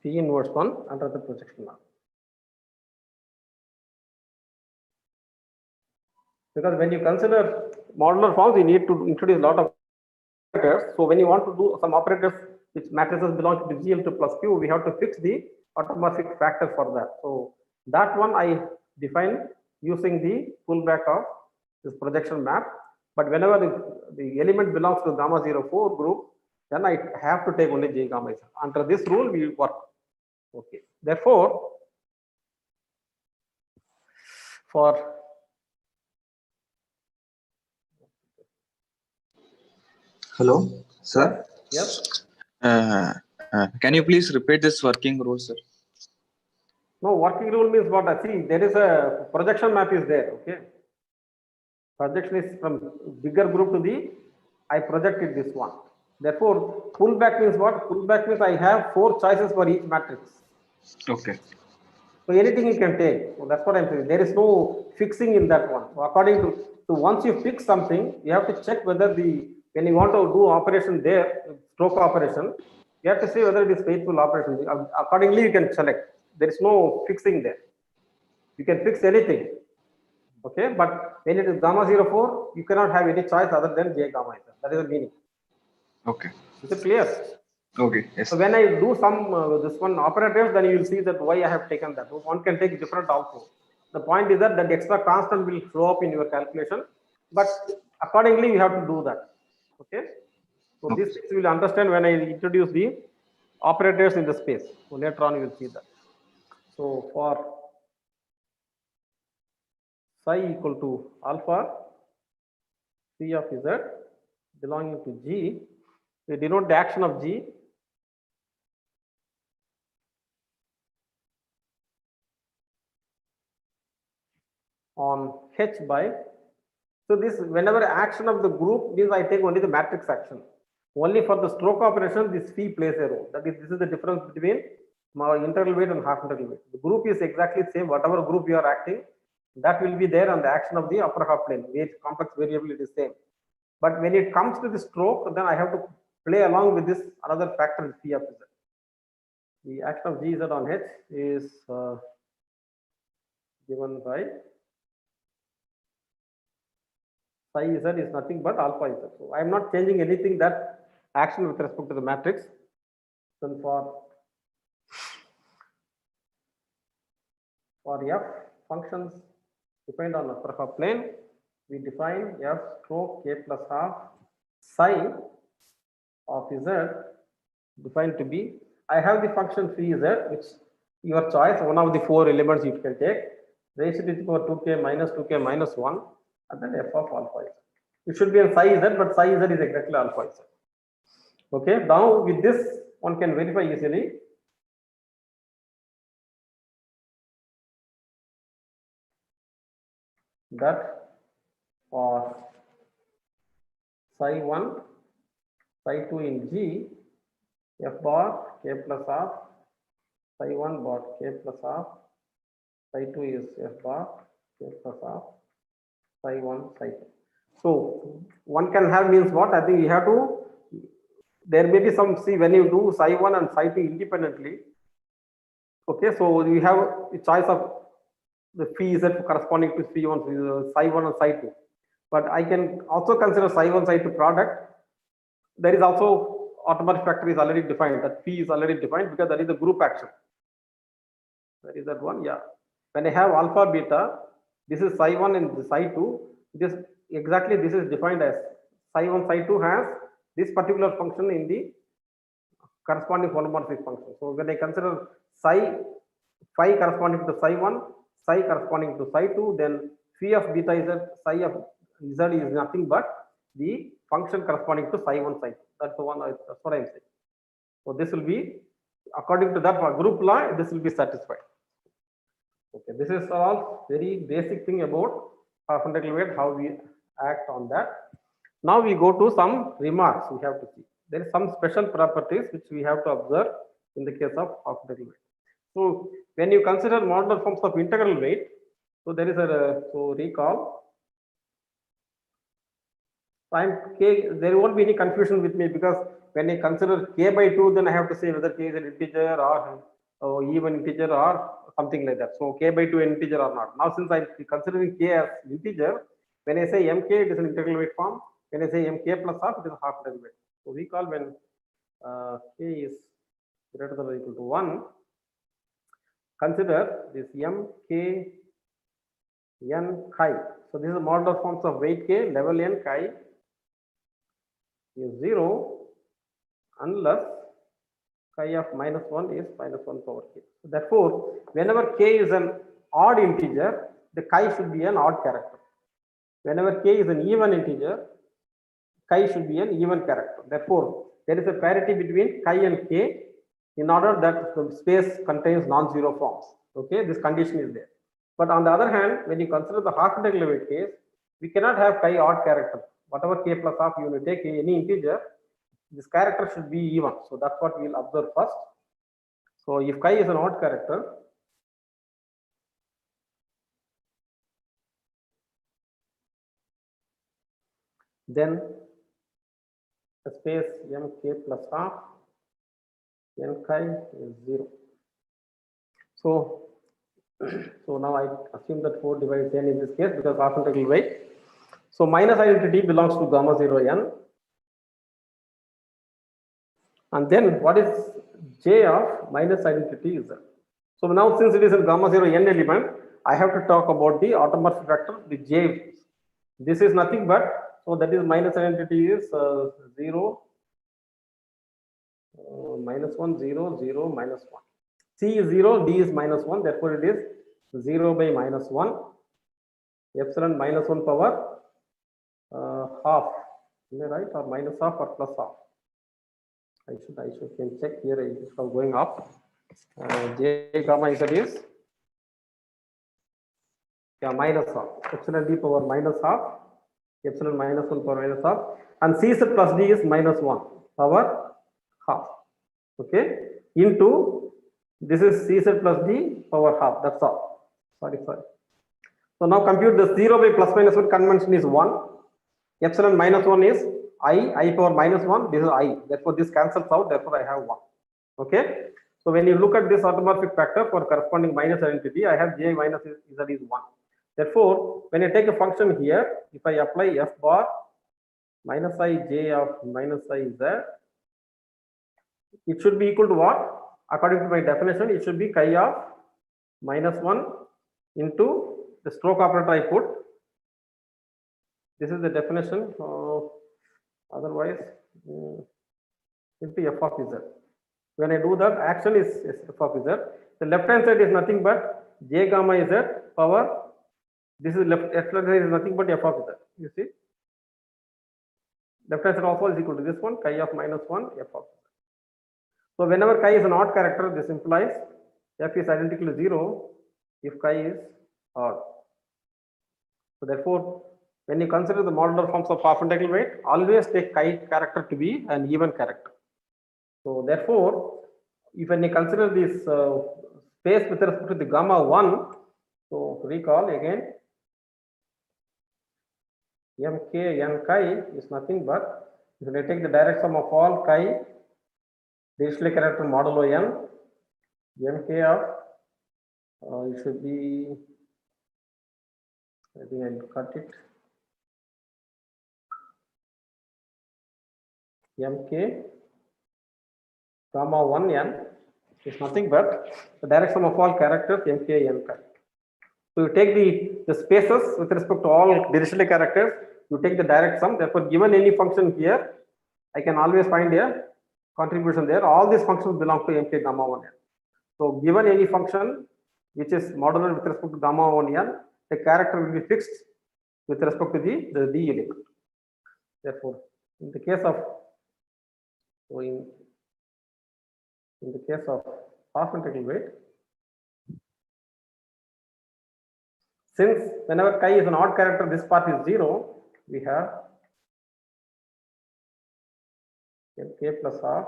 phi inverse 1 under the projection map. Because when you consider modular forms, you need to introduce a lot of operators. So when you want to do some operators which matrices belong to GL2 plus Q, we have to fix the automorphic factor for that. So that one I define using the pullback of this projection map. But whenever the element belongs to gamma 04 group, then I have to take only J gamma Z. Under this rule, we work. Okay. Therefore, for Hello, sir. Yes. Can you please repeat this working rule, sir? No, working rule means what? I see there is a projection map is there. Okay. Projection is from bigger group to the, I projected this one. Therefore, pullback means what? Pullback means I have 4 choices for each matrix. Okay. So anything you can take. So that's what I'm saying. There is no fixing in that one. So according to, so once you fix something, you have to check whether when you want to do operation there, stroke operation, you have to see whether it is faithful operation. Accordingly, you can select. There is no fixing there. You can fix anything. Okay, but when it is gamma 04, you cannot have any choice other than J gamma. That is the meaning. Okay. Is it clear? Okay. Yes. So when I do some this one operators, then you will see that why I have taken that. One can take different also. The point is that extra constant will show up in your calculation, but accordingly you have to do that. Okay. So Okay. this things you will understand when I introduce the operators in the space. So later on you will see that. So for psi equal to alpha C of Z belonging to G, we denote the action of G on H by, so this whenever action of the group means I take only the matrix action. Only for the stroke operation, this phi plays a role. That is, this is the difference between my integral weight and half integral weight. The group is exactly the same. Whatever group you are acting, that will be there on the action of the upper half plane. Weight complex variable is the same. But when it comes to the stroke, then I have to play along with this another factor phi of Z. The action of Gz on H is given by psi Z is nothing but alpha Z. So I am not changing anything that action with respect to the matrix. Then for F functions defined on upper half plane, we define F stroke k plus half psi of Z defined to be, I have the function phi Z, which your choice, one of the 4 elements you can take, raise it to the power 2k minus 1, and then f of alpha Z. It should be in psi Z, but psi Z is exactly alpha Z. Okay, now with this, one can verify easily. That for psi 1, psi 2 in G, f bar k plus half, psi 1 bar k plus half, psi 2 is f bar k plus half, psi 1, psi 2. So one can have means what? I think you have to, there may be some, see when you do psi 1 and psi 2 independently. Okay, so you have a choice of the phi Z corresponding to phi 1, psi 1 and psi 2. But I can also consider psi 1, psi 2 product. There is also automatic factor is already defined. That phi is already defined because that is the group action. That is that one, yeah. When I have alpha beta, this is psi 1 and psi 2. This exactly this is defined as psi 1, psi 2 has this particular function in the corresponding holomorphic function. So when I consider psi phi corresponding to psi 1, psi corresponding to psi 2, then phi of beta is psi of Z is nothing but the function corresponding to psi 1, psi 2. That's the one. That's what I'm saying. So this will be according to that group law. This will be satisfied. Okay, this is all very basic thing about half integral weight, how we act on that. Now we go to some remarks we have to see. There is some special properties which we have to observe in the case of half integral weight. So when you consider modular forms of integral weight, so there is a, so recall, k, there won't be any confusion with me because when I consider k by 2, then I have to say whether k is an integer or even integer or something like that. So k by 2 integer or not. Now since I'm considering k as integer, when I say mk, it is an integral weight form. When I say mk plus half, it is a half integral weight. So recall when k is greater than or equal to 1, consider this mk n chi. So this is the modular forms of weight k, level n chi is 0 unless chi of minus 1 is minus 1 power k. So therefore, whenever k is an odd integer, the chi should be an odd character. Whenever k is an even integer, chi should be an even character. Therefore, there is a parity between chi and k in order that the space contains non-zero forms. Okay, this condition is there. But on the other hand, when you consider the half integral weight case, we cannot have chi odd character. Whatever k plus half you may take any integer, this character should be even. So that's what we will observe first. So if chi is an odd character, then the space mk plus half n chi is 0. So, so now I assume that 4 divides n in this case because half integral weight. So minus identity belongs to gamma 0 n. And then what is j of minus identity is that. So now since it is a gamma 0 n element, I have to talk about the automorphic vector, the j. This is nothing but, so that is minus identity is 0, minus 1, 0, 0, minus 1. C is 0, D is minus 1, therefore it is 0 by minus 1, epsilon minus 1 power half, am I right, or minus half or plus half? I can check here, it is from going up. J gamma z is minus half, epsilon D power minus half, epsilon minus 1 power minus half, and C z plus D is minus 1 power half. Okay, into this is Cz plus D power half. That's all. Sorry. So now compute the 0 by plus minus 1 convention is 1. Epsilon minus 1 is I power minus 1. This is I. Therefore, this cancels out. Therefore, I have 1. Okay. So when you look at this automorphic factor for corresponding minus identity, I have J minus Z is 1. Therefore, when I take a function here, if I apply F bar minus I J of minus I Z, it should be equal to what? According to my definition, it should be chi of minus 1 into the stroke operator I put. This is the definition. Otherwise, into f of z. When I do that, action is f of z. The left hand side is nothing but j gamma z power. This is left hand side is nothing but f of z. You see, left hand side also is equal to this one, chi of minus 1 f of z. So whenever chi is an odd character, this implies f is identical to 0 if chi is odd. So therefore, when you consider the modular forms of half integral weight, always take chi character to be an even character. So therefore, if when you consider this space with respect to the gamma 1, so recall again, mk n chi is nothing but, if I take the direct sum of all chi Dirichlet character modulo n, mk of it should be, I think I'll cut it, mk gamma 1 n is nothing but the direct sum of all characters mk n chi. So you take the spaces with respect to all Dirichlet characters, you take the direct sum. Therefore, given any function here, I can always find a contribution there. All these functions belong to mk gamma 1 n. So given any function which is modular with respect to gamma 1 n, the character will be fixed with respect to the D element. Therefore, in the case of half integral weight, since whenever chi is an odd character, this part is 0, we have mk plus half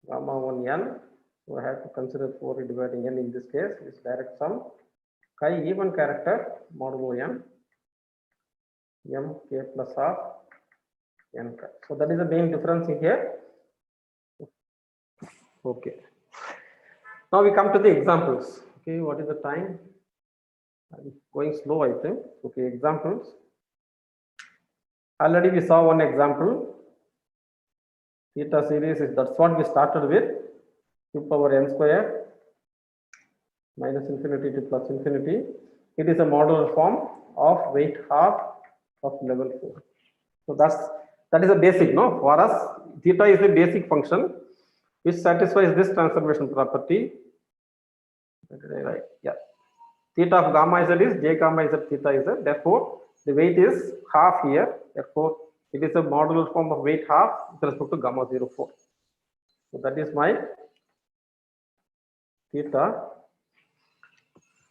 gamma 1 n. So I have to consider 4 dividing n in this case is direct sum chi even character modulo n mk plus half n chi. So that is the main difference in here. Okay. Now we come to the examples. Okay, what is the time? I'm going slow, I think. Okay, examples. Already we saw one example. Theta series is, that's what we started with, q power n square minus infinity to plus infinity. It is a modular form of weight half of level 4. So that is a basic, no? For us, theta is a basic function which satisfies this transformation property. Right? Yeah. Theta of gamma z is j gamma z theta z. Therefore, the weight is half here. Therefore, It is a modular form of weight half with respect to gamma 04. So that is my theta.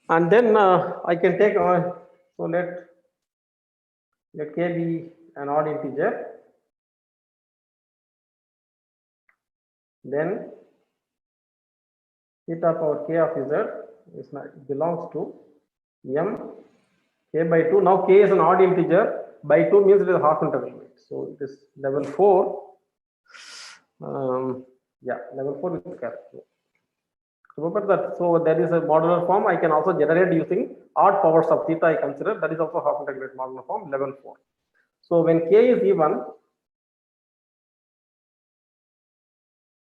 And then I can take, so let k be an odd integer. Then theta power k of z is belongs to m k by 2. Now k is an odd integer. By 2 means it is a half integral weight. So it is level 4. Level 4 with character. Remember that. So that is a modular form. I can also generate using odd powers of theta. I consider that is also half integrate modular form, level 4. So when k is even,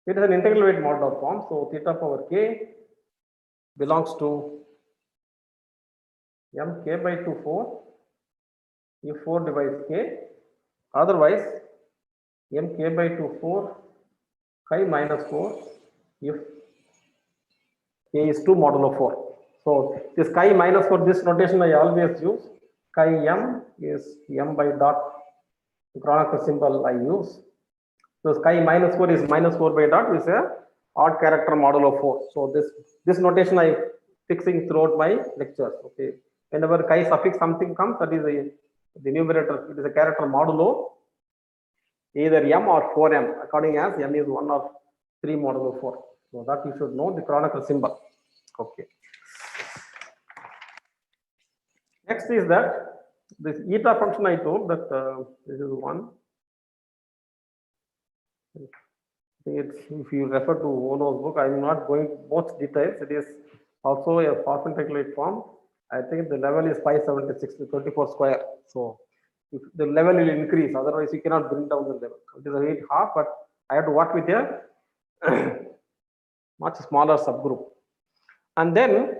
it is an integral weight modular form. So theta power k belongs to m k by 2 4 if 4 divides k. Otherwise, m k by 2 4 chi minus 4 if k is 2 modulo 4. So this chi minus 4, this notation I always use. Chi m is m by dot, the Kronecker symbol I use. So chi minus 4 is minus 4 by dot, is a odd character modulo 4. So this notation I fixing throughout my lectures. Okay, whenever chi suffix something comes, that is the numerator. It is a character modulo either m or 4m, according as m is 1 or 3 modulo 4. So that you should know the Kronecker symbol. Okay. Next is that this eta function I told that this is 1. If you refer to Ono's book, I am not going much details. It is also a half integrate form. I think the level is 576 to 24 square. So if the level will increase, otherwise you cannot bring down the level. It is a weight half, but I have to work with a much smaller subgroup. And then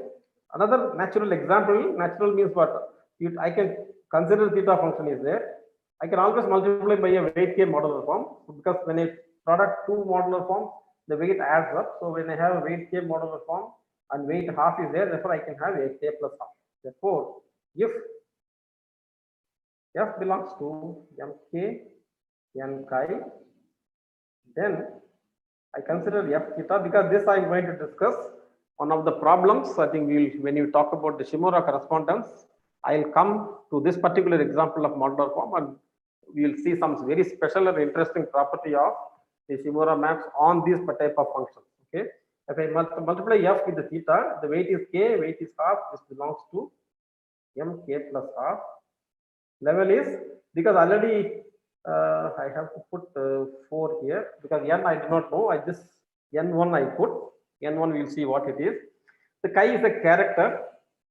another natural example, natural means what? I can consider theta function is there. I can always multiply by a weight k modular form, because when I product 2 modular forms, the weight adds up. So when I have a weight k modular form and weight half is there, therefore I can have a k plus half. Therefore, if f belongs to mk n chi, then I consider f theta, because this I am going to discuss one of the problems. I think when you talk about the Shimura correspondence, I will come to this particular example of modular form, and we will see some very special and interesting property of the Shimura maps on this type of functions. Okay, if I multiply f with the theta, the weight is k, weight is half. This belongs to mk plus half. Level is, because already I have to put 4 here, because n I do not know. I just n1 I put n1. We will see what it is. The chi is a character.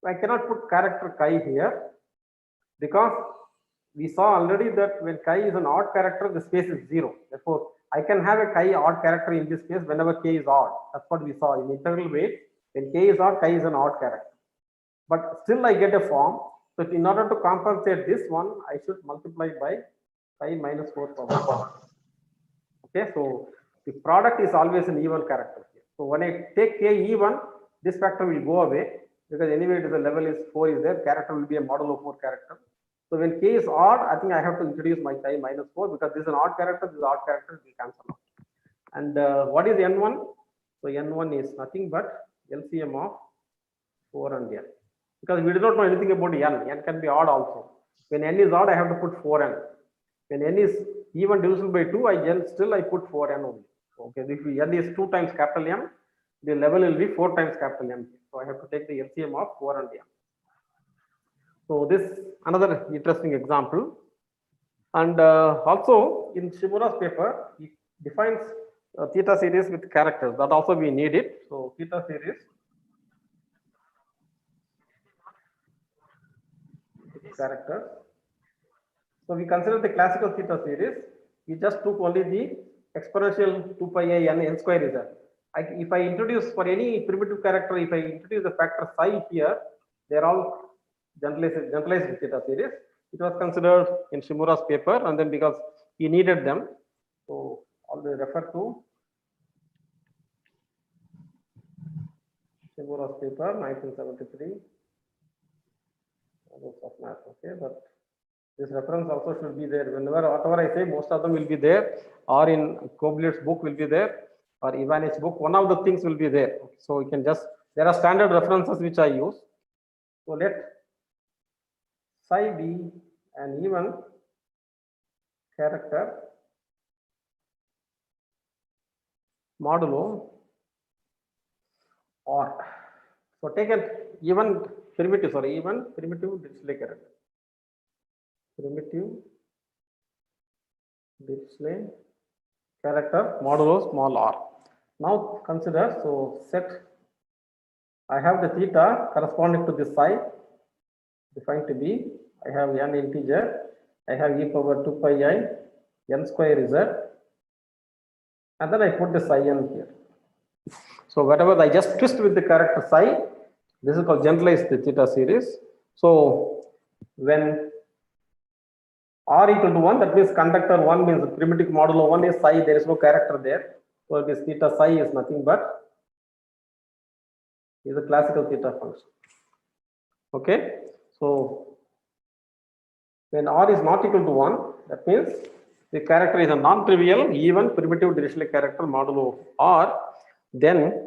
I cannot put character chi here, because we saw already that when chi is an odd character, the space is 0. Therefore, I can have a chi odd character in this case whenever k is odd. That's what we saw in integral weight. When k is odd, chi is an odd character. But still I get a form. So in order to compensate this one, I should multiply by chi minus 4 power 4. Okay, so the product is always an even character here. So when I take k even, this factor will go away, because anyway the level is 4 is there, character will be a modulo 4 character. So when k is odd, I think I have to introduce my chi minus 4, because this is an odd character, this is odd character, will cancel out. And what is n1? So n1 is nothing but LCM of 4 and n, because we do not know anything about n can be odd also. When n is odd, I have to put 4n. When n is even divisible by 2, I put 4n only. Okay, if n is 2 times capital M, the level will be 4 times capital M. So I have to take the LCM of 4 and m. So this another interesting example. And also in Shimura's paper, he defines theta series with characters. That also we need it. So theta series with characters. So we consider the classical theta series. We just took only the exponential 2 pi a n square is there. If I introduce for any primitive character, if I introduce the factor psi here, they are all generalized theta series. It was considered in Shimura's paper, and then because he needed them, so always refer to Shimura's paper, 1973. Of math, okay, but This reference also should be there. Whenever, whatever I say, most of them will be there, or in Koblitz book will be there, or Ivanich book, one of the things will be there. So you can just, there are standard references which I use. So let psi be an even character modulo or. So take an even primitive Dirichlet character. Primitive Dirichlet character modulo small r. Now consider, so set, I have the theta corresponding to this psi defined to be, I have n integer, I have e power 2 pi I, n square z, and then I put the psi n here. So whatever I just twist with the character psi, this is called generalized theta series. So when r equal to 1, that means conductor 1 means primitive modulo 1 is psi, there is no character there. So this theta psi is nothing but is a classical theta function. Okay. So when r is not equal to 1, that means the character is a non-trivial even primitive Dirichlet character modulo r, then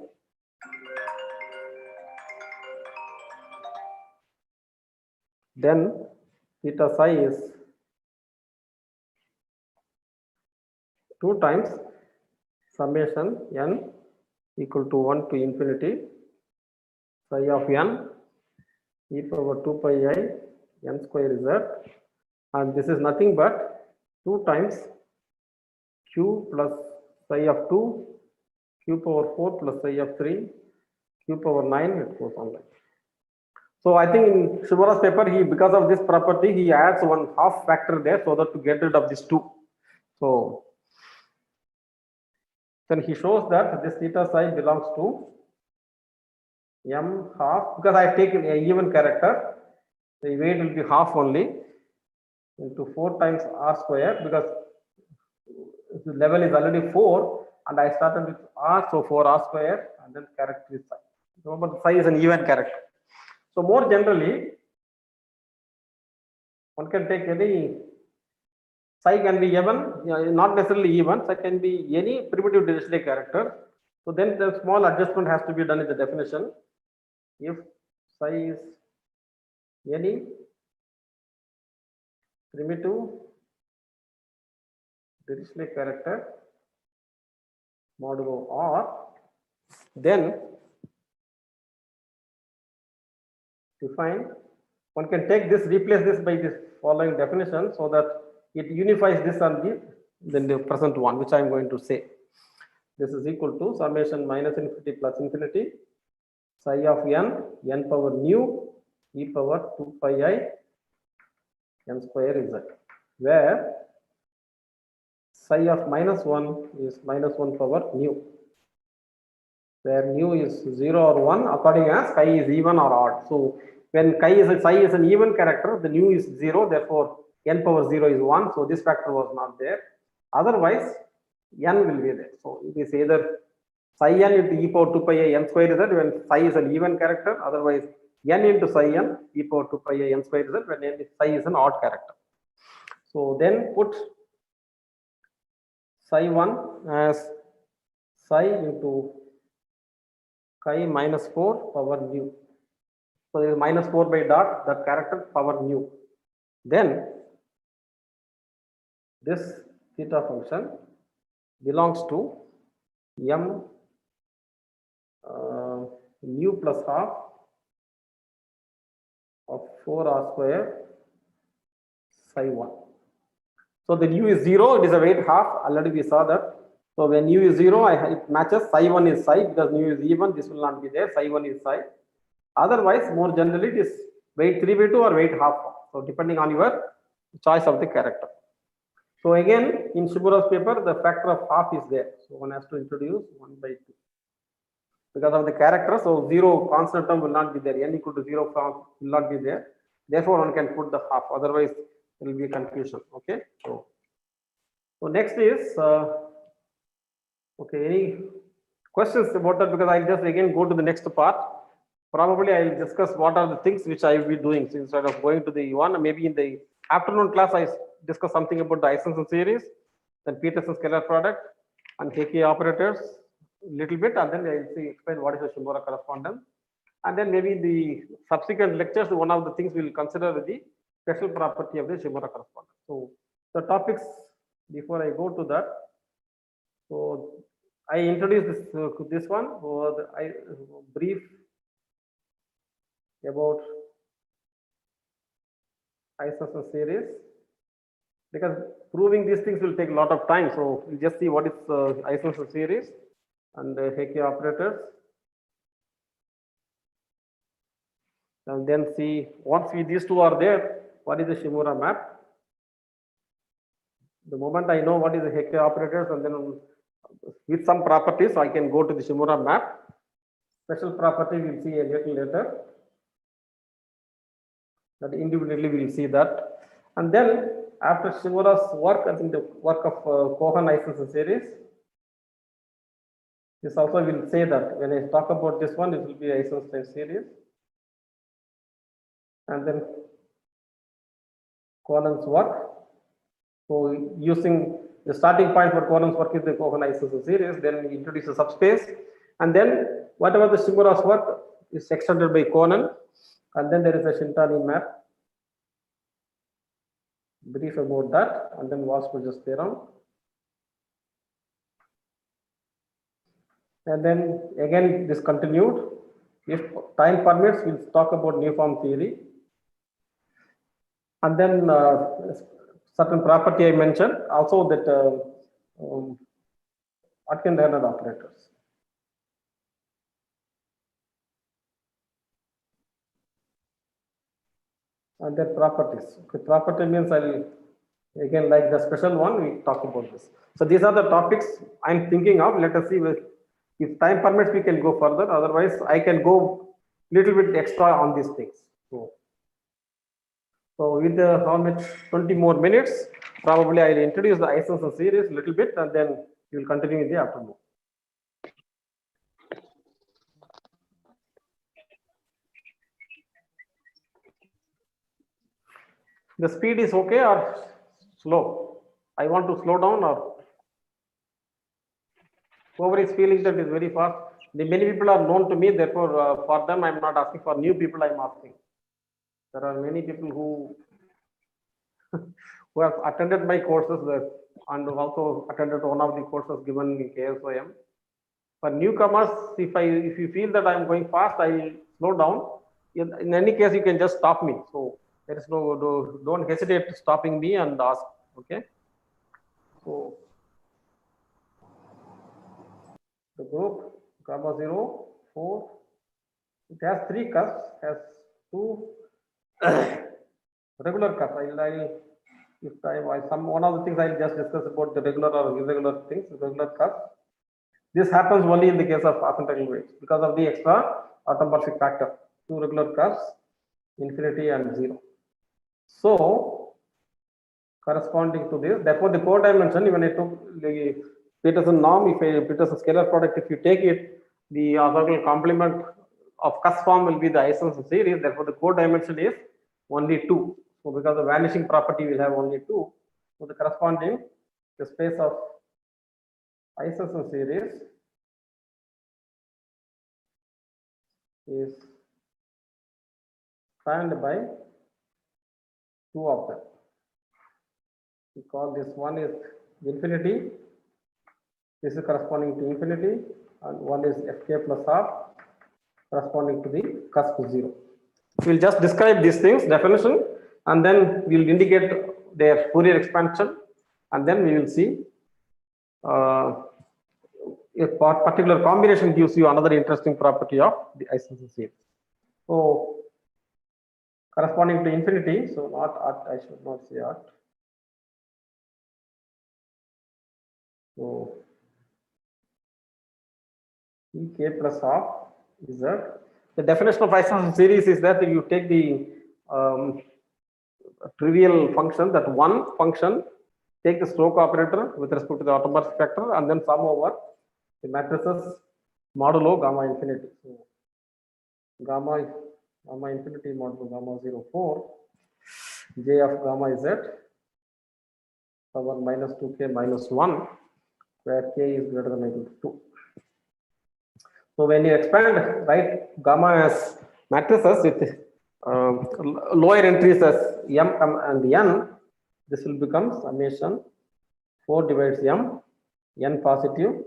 theta psi is 2 times summation n equal to 1 to infinity psi of n e power 2 pi I n square z, and this is nothing but 2 times q plus psi of 2, q power 4 plus psi of 3, q power 9, it goes on like. So I think in Shibara's paper, he, because of this property, he adds one half factor there so that to get rid of this 2. So then he shows that this theta psi belongs to m half, because I have taken a even character, the weight will be half only, into 4 times r square, because the level is already 4 and I started with r, so 4r square, and then character is psi. Remember, psi is an even character. So more generally, one can take any, psi can be even, not necessarily even, psi can be any primitive Dirichlet character. So then the small adjustment has to be done in the definition. If psi is any primitive Dirichlet character modulo r, then define, one can take this, replace this by this following definition so that it unifies this and the present one, which I am going to say. This is equal to summation minus infinity plus infinity psi of n power nu e power 2 pi I n square z, where psi of minus 1 is minus 1 power nu, where nu is 0 or 1 according as chi is even or odd. So when psi is an even character, the nu is 0, therefore n power 0 is 1, so this factor was not there. Otherwise n will be there. So it is either psi n into e power 2 pi I n square z when psi is an even character, otherwise n into psi n e power 2 pi I n square z when psi is an odd character. So then put psi 1 as psi into chi minus 4 power nu. So there is minus 4 by dot, that character power nu. Then this theta function belongs to m nu plus half of 4r square psi 1. So the nu is 0, it is a weight half, already we saw that. So when nu is 0, it matches psi 1 is psi, because nu is even, this will not be there, psi 1 is psi. Otherwise, more generally, it is weight 3 by 2 or weight half. So depending on your choice of the character. So again, in Shibura's paper, the factor of half is there. So one has to introduce 1 by 2. Because of the character, so 0 constant term will not be there. N equal to 0 will not be there. Therefore, one can put the half. Otherwise, there will be a confusion. Okay. So next is, okay, any questions about that? Because I'll just again go to the next part. Probably I'll discuss what are the things which I will be doing. So instead of going to the one, maybe in the afternoon class, I discussed something about the Isaacson series, then Peterson scalar product, and Heike operators, little bit, and then I'll see explain what is the Shimura correspondence. And then maybe the subsequent lectures, one of the things we'll consider the special property of the Shimura correspondence. So the topics, before I go to that, so I introduced this one, or I brief about Isaacson series, because proving these things will take a lot of time. So we'll just see what is Isaacson series and Heike operators. And then see, once these two are there, what is the Shimura map? The moment I know what is the Heike operators, and then with some properties, I can go to the Shimura map. Special property we'll see a little later. That individually we'll see that. And then after Shimura's work, I think the work of Cohen Isaacson series. This also will say that when I talk about this one, it will be Isaacson series. And then Cohen's work. So using the starting point for Cohen's work is the Cohen Isaacson series, then we introduce a subspace, and then whatever the Shimura's work is extended by Cohen, and then there is a Shintani map. Brief about that, and then Walsh-Bridges theorem. And then again this continued. If time permits, we'll talk about new form theory. And then certain property I mentioned, also that Atkin-Lerner operators. And their properties. Okay, property means I'll again, like the special one, we talk about this. So these are the topics I'm thinking of. Let us see if time permits, we can go further. Otherwise, I can go little bit extra on these things. So with how much 20 more minutes, probably I'll introduce the Isaacson series a little bit, and then we will continue in the afternoon. The speed is okay or slow? I want to slow down, or whoever is feeling that is very fast. The many people are known to me, therefore for them I'm not asking. For new people I'm asking. There are many people who who have attended my courses and also attended one of the courses given in KSOM. For newcomers, if you feel that I'm going fast, I will slow down. In any case, you can just stop me. So there is don't hesitate stopping me and ask. Okay. So the group gamma 0, 4, it has 3 cusps, has 2 regular cusps. One of the things I'll just discuss about the regular or irregular things, regular cusps. This happens only in the case of asymptotic waves because of the extra automorphic factor, 2 regular cusps, infinity and 0. So corresponding to this, therefore the co-dimension, when I took the Peterson norm, Peterson scalar product, if you take it, the orthogonal complement of cusp form will be the Isaacson series. Therefore the co-dimension is only 2. So because the vanishing property will have only 2. So the corresponding the space of Isaacson series is spanned by 2 of them. We call this one is infinity. This is corresponding to infinity, and one is fk plus half corresponding to the cusp 0. We'll just describe these things, definition, and then we'll indicate their Fourier expansion, and then we will see a particular combination gives you another interesting property of the Isaacson series. So corresponding to infinity, so not at, I should not say at. So ek plus half is that. The definition of Isaacson series is that you take the trivial function, that one function, take the Stokes operator with respect to the automorphic factor, and then sum over the matrices modulo gamma infinity. So gamma infinity modulo gamma 0, 4. j of gamma z power minus 2k minus 1, where k is greater than or equal to 2. So when you expand, write gamma as matrices with lower entries as m and n, this will become summation 4 divides m, n positive,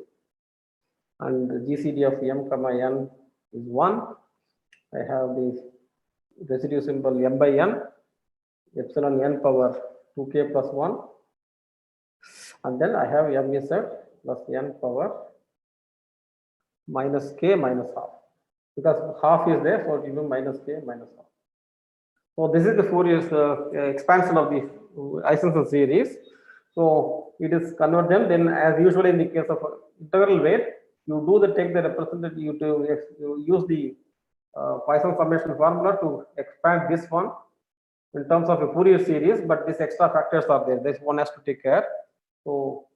and the GCD of m comma n is 1. I have the residue symbol m by n, epsilon n power 2k plus 1, and then I have mz plus n power minus k minus half, because half is there, so it will be minus k minus half. So this is the Fourier expansion of the Eisenstein series. So it is convergent. Then, as usually in the case of integral weight, you do the take the representative, you use the Poisson summation formula to expand this one in terms of a Fourier series, but these extra factors are there. This one has to take care. So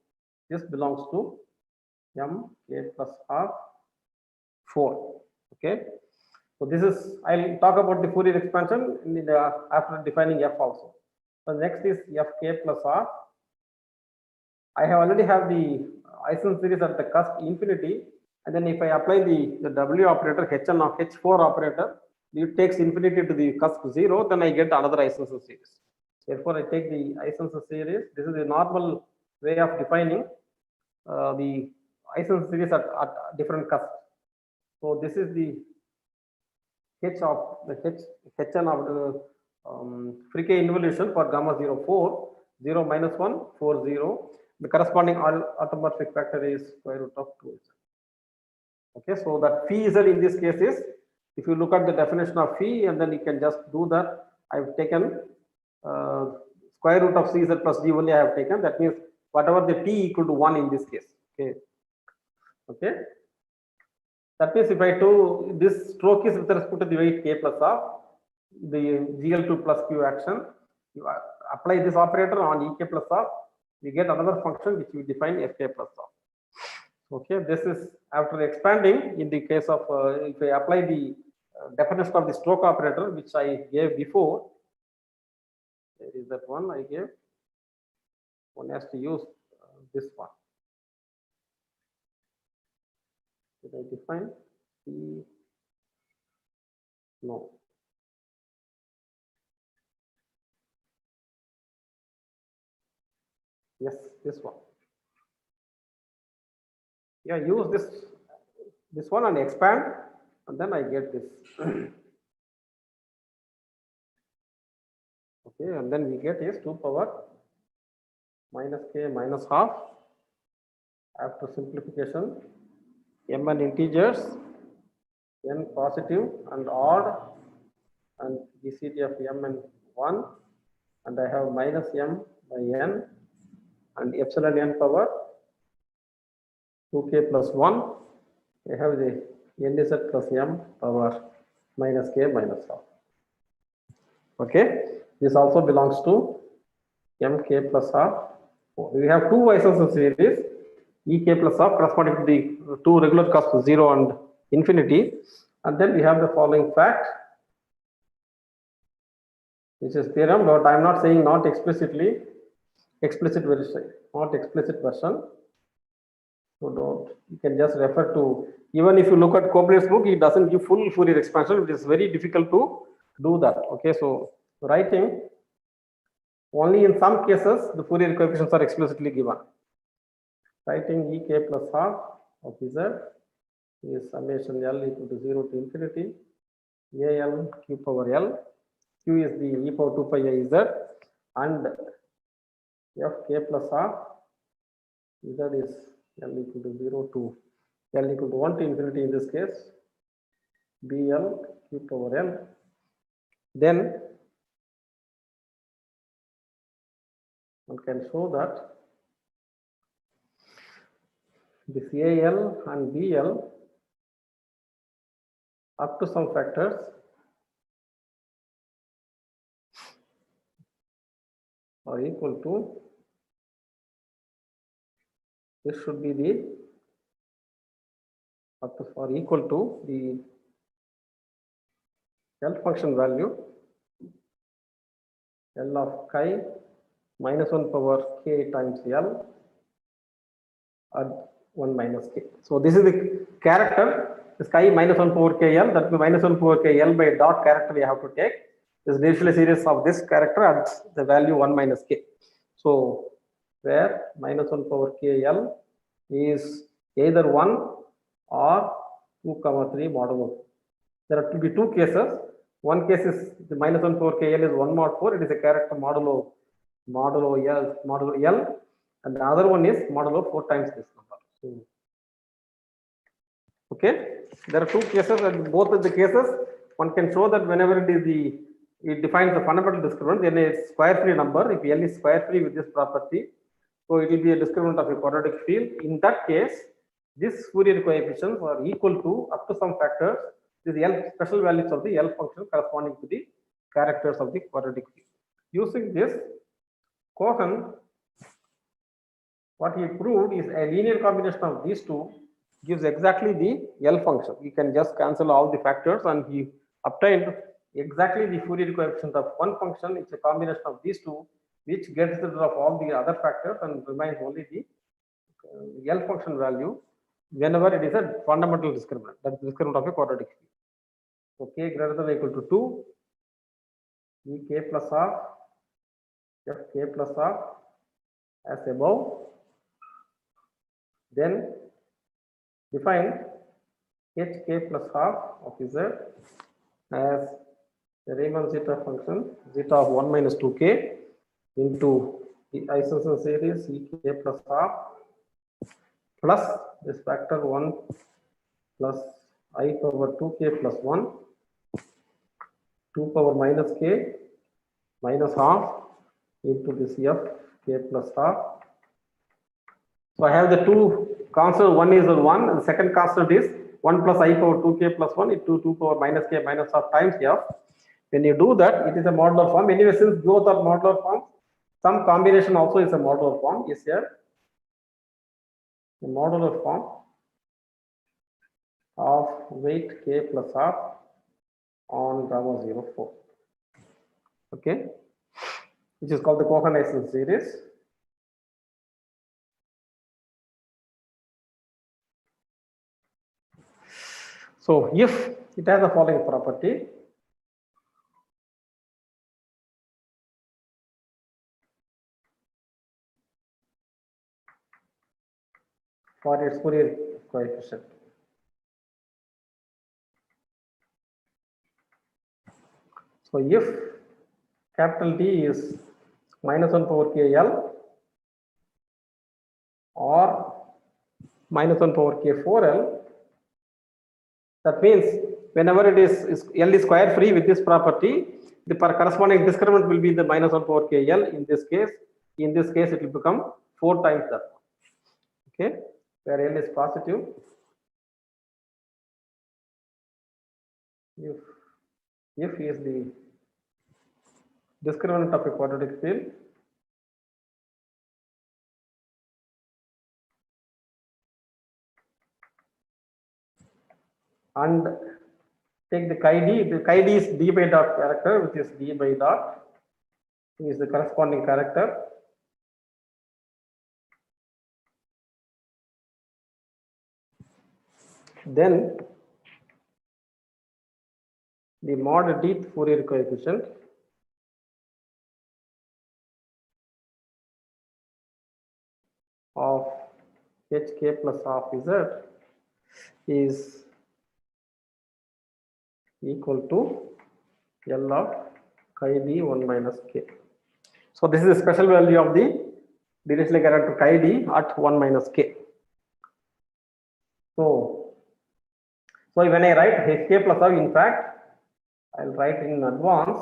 this belongs to m k plus half 4. Okay. So this is, I'll talk about the Fourier expansion in the, after defining f also. So next is fk plus r. I have already have the Eisenstein series at the cusp infinity, and then if I apply the W operator, Hn of H4 operator, it takes infinity to the cusp 0, then I get another Eisenstein series. Therefore, I take the Eisenstein series. This is the normal way of defining the Eisenstein series at different cusps. So this is the H of the Hn of the Fricke involution for gamma 0 4, 0 minus 1 4 0. The corresponding automorphic factor is square root of 2. Okay, so that phi z in this case is, if you look at the definition of phi, and then you can just do that. I've taken square root of cz plus d only I have taken. That means whatever the t equal to 1 in this case. Okay. Okay. That means if I do this stroke is with respect to the weight k plus r, the GL2 plus q action, you apply this operator on ek plus r, we get another function which we define fk plus r. Okay, this is after expanding in the case of if I apply the definition of the stroke operator which I gave before. There is that one I gave. One has to use this one. Did I define? No. Yes, this one. Yeah, use this one and expand, and then I get this. Okay, and then we get is 2 power minus k minus half. After simplification, m and integers, n positive and odd, and GCD of m and 1, and I have minus m by n and epsilon n power 2k plus 1. I have the nz plus m power minus k minus half. Okay, this also belongs to mk plus half. We have two Eisenstein series, ek plus half corresponding to the two regular cusps 0 and infinity, and then we have the following fact, which is theorem, but I am not saying not explicitly, explicit version, not explicit version. So don't, you can just refer to, even if you look at Kobler's book, it doesn't give full Fourier expansion. It is very difficult to do that. Okay, so writing only in some cases the Fourier coefficients are explicitly given. Writing ek plus half of z is summation L equal to 0 to infinity al q power L. Q is the e power 2 pi I z, and fk plus half z is L equal to 0 to L equal to 1 to infinity in this case, bl q power L. Then one can show that this AL and BL up to some factors are equal to, this should be the up to or equal to the L function value L of chi minus 1 power k times L at 1 minus k. So this is the character, this chi minus 1 power k L, that means minus 1 power k L by dot character we have to take. This Dirichlet series of this character at the value 1 minus k. So where minus 1 power k L is either 1 or 2 comma 3 modulo. There are to be two cases. One case is the minus 1 power k L is 1 mod 4, it is a character modulo L, and the other one is modulo 4 times this number. So, okay, there are two cases, and both of the cases one can show that whenever it defines the fundamental discriminant, then it's square free number. If L is square free with this property, so it will be a discriminant of a quadratic field. In that case, these Fourier coefficients are equal to up to some factors this L special values of the L function corresponding to the characters of the quadratic field. Using this, Cohen, what he proved is a linear combination of these two gives exactly the L function. You can just cancel all the factors, and he obtained exactly the Fourier coefficient of one function. It's a combination of these two, which gets rid of all the other factors and remains only the L function value whenever it is a fundamental discriminant, that is the discriminant of a quadratic field. So k greater than or equal to 2, E k plus half, F k plus half as above. Then define h k plus half of z as the Riemann zeta function, zeta of 1 minus 2k into the Isaacson series E k plus half plus this factor 1 plus I power 2k plus 1, 2 power minus k minus half into this f k plus half. So I have the two constants, one is 1, and the second constant is 1 plus I power 2k plus 1 into 2 power minus k minus half times f. When you do that, it is a modular form. Anyway, since both are modular forms, some combination also is a modular form. Is here a modular form of weight k plus half on gamma 04. Okay, which is called the Cohen-Ising series. So if it has the following property, for its Fourier coefficient. So if capital D is minus 1 power k L or minus 1 power k 4L, that means whenever it is L is square free with this property, the corresponding discriminant will be the minus 1 power k L. In this case it will become 4 times that. Okay, where L is positive. If is the discriminant of a quadratic field, and take the chi d. The chi d is d by dot character, which is d by dot, is the corresponding character. Then the mod d Fourier coefficient of hk plus half z is equal to L of chi d 1 minus k. So this is the special value of the Dirichlet character chi d at 1 minus k. So when I write hk plus half, in fact I'll write in advance,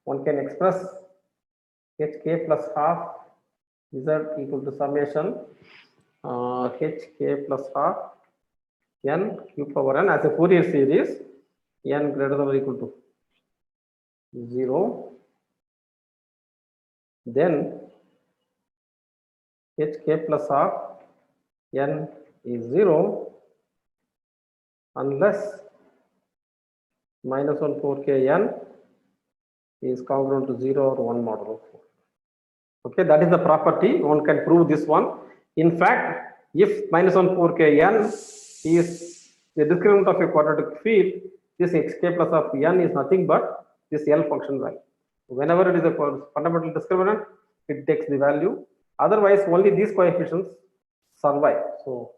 one can express hk plus half z equal to summation hk plus half n q power n as a Fourier series, n greater than or equal to 0, then hk plus half n is 0 unless minus 1 4 k n is congruent to 0 or 1 modulo 4. Okay, that is the property. One can prove this one. In fact, if minus 1 4kn is the discriminant of a quadratic field, this xk plus of n is nothing but this L function value. Whenever it is a fundamental discriminant, it takes the value. Otherwise, only these coefficients survive. So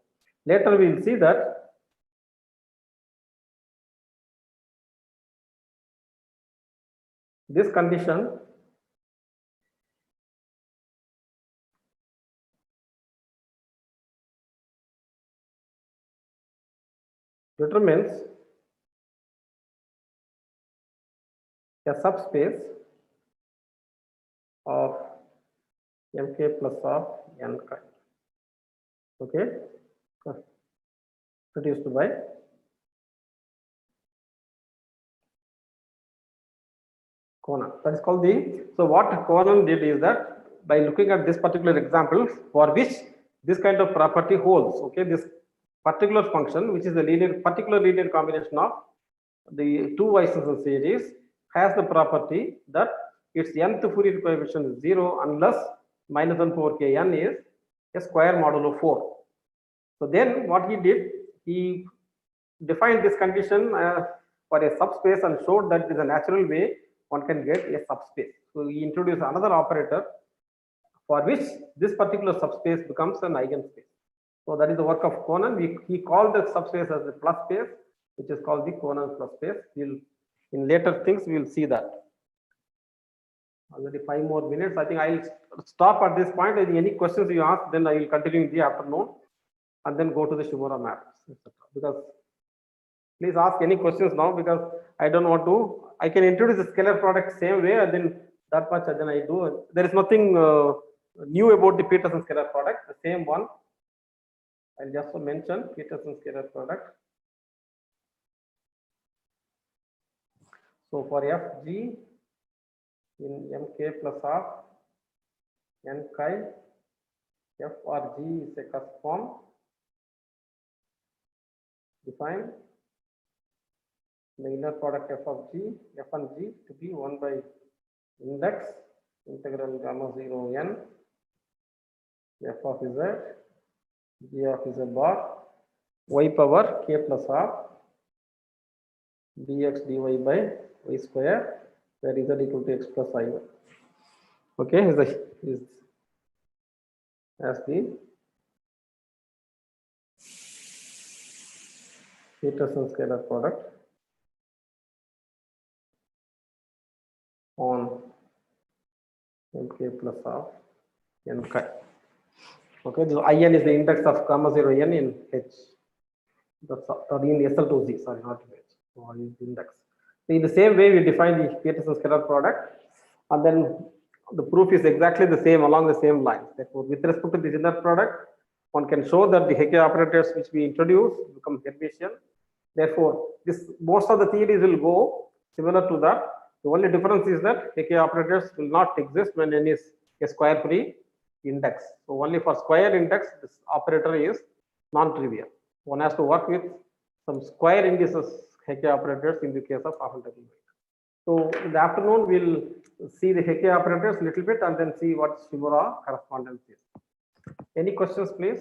later we will see that this condition determines a subspace of mk plus of n chi. Okay, produced by Conan. That is called the. So what Conan did is that by looking at this particular example, for which this kind of property holds. Okay, this particular function, which is a particular linear combination of the two Weissen's series, has the property that its nth Fourier coefficient is 0 unless minus 1 4kn is a square modulo 4. So then what he did, he defined this condition for a subspace and showed that it is a natural way one can get a subspace. So he introduced another operator for which this particular subspace becomes an eigenspace. So that is the work of Conan. He called the subspace as the plus space, which is called the Conan plus space. In later things we will see that. Already 5 more minutes. I think I'll stop at this point. Any questions you ask, then I will continue in the afternoon and then go to the Shimura maps, etc. Because please ask any questions now, because I don't want to. I can introduce the scalar product same way, and then that much, and then I do. There is nothing new about the Peterson scalar product. The same one. I'll just mention Peterson scalar product. So for Fg in mk plus of n chi, f or g is a cusp form. Define the inner product f of g, f and g to be 1 by index integral gamma 0 n f of z, g of z bar, y power k plus of dx dy by y square, where z equal to x plus I1. Okay, is as the Peterson scalar product on mk plus of n chi. Okay, so In is the index of gamma 0 n in H. That's or in SL2Z, sorry, not in H. So is the index. So in the same way, we define the Peterson scalar product, and then the proof is exactly the same along the same lines. Therefore, with respect to this inner product, one can show that the Hecke operators which we introduce become Hermitian. Therefore, most of the theories will go similar to that. The only difference is that Hecke operators will not exist when n is a square free index. So only for square index, this operator is non-trivial. One has to work with some square indices Hecke operators in the case of half integral. So in the afternoon, we'll see the Hecke operators a little bit and then see what Shimura correspondence is. Any questions, please?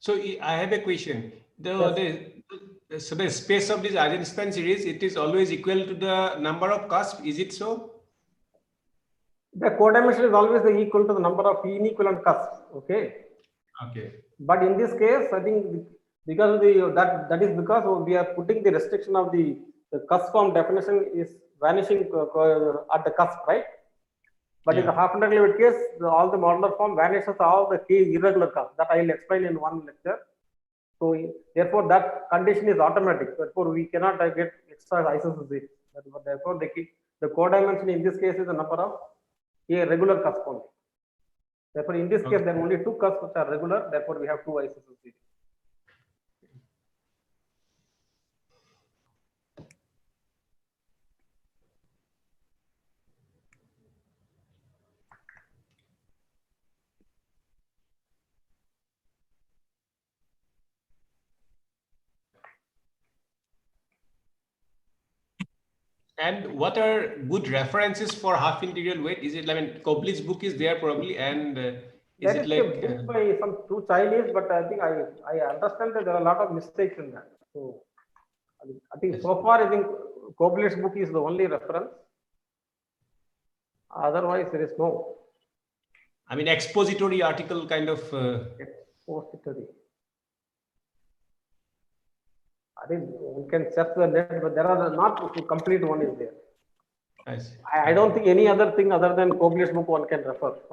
So I have a question. So the space of this Eisenstein series, it is always equal to the number of cusps. Is it so? The codimension is always equal to the number of inequivalent cusps. Okay. Okay. But in this case, I think because of the that is because we are putting the restriction of the cusp form definition is vanishing at the cusp, right? But in the half integral case, all the modular form vanishes all the key irregular cusps. That I will explain in one lecture. So therefore, that condition is automatic. Therefore, we cannot get extra isosceles. Therefore, the codimension in this case is the number of a regular cusp only. Therefore, in this case, there are only two cusps which are regular. Therefore, we have two isosceles series. And what are good references for half integral weight? Is it, I mean, Copley's book is there probably, and is That it is like a book by some two Chinese, but I think I understand that there are a lot of mistakes in that. So I think so far I think Koblet's book is the only reference. Otherwise, there is no I mean, expository article kind of? expository. I think one can search the net, but there are not complete one is there. I see. I don't think any other thing other than Koblet's book one can refer.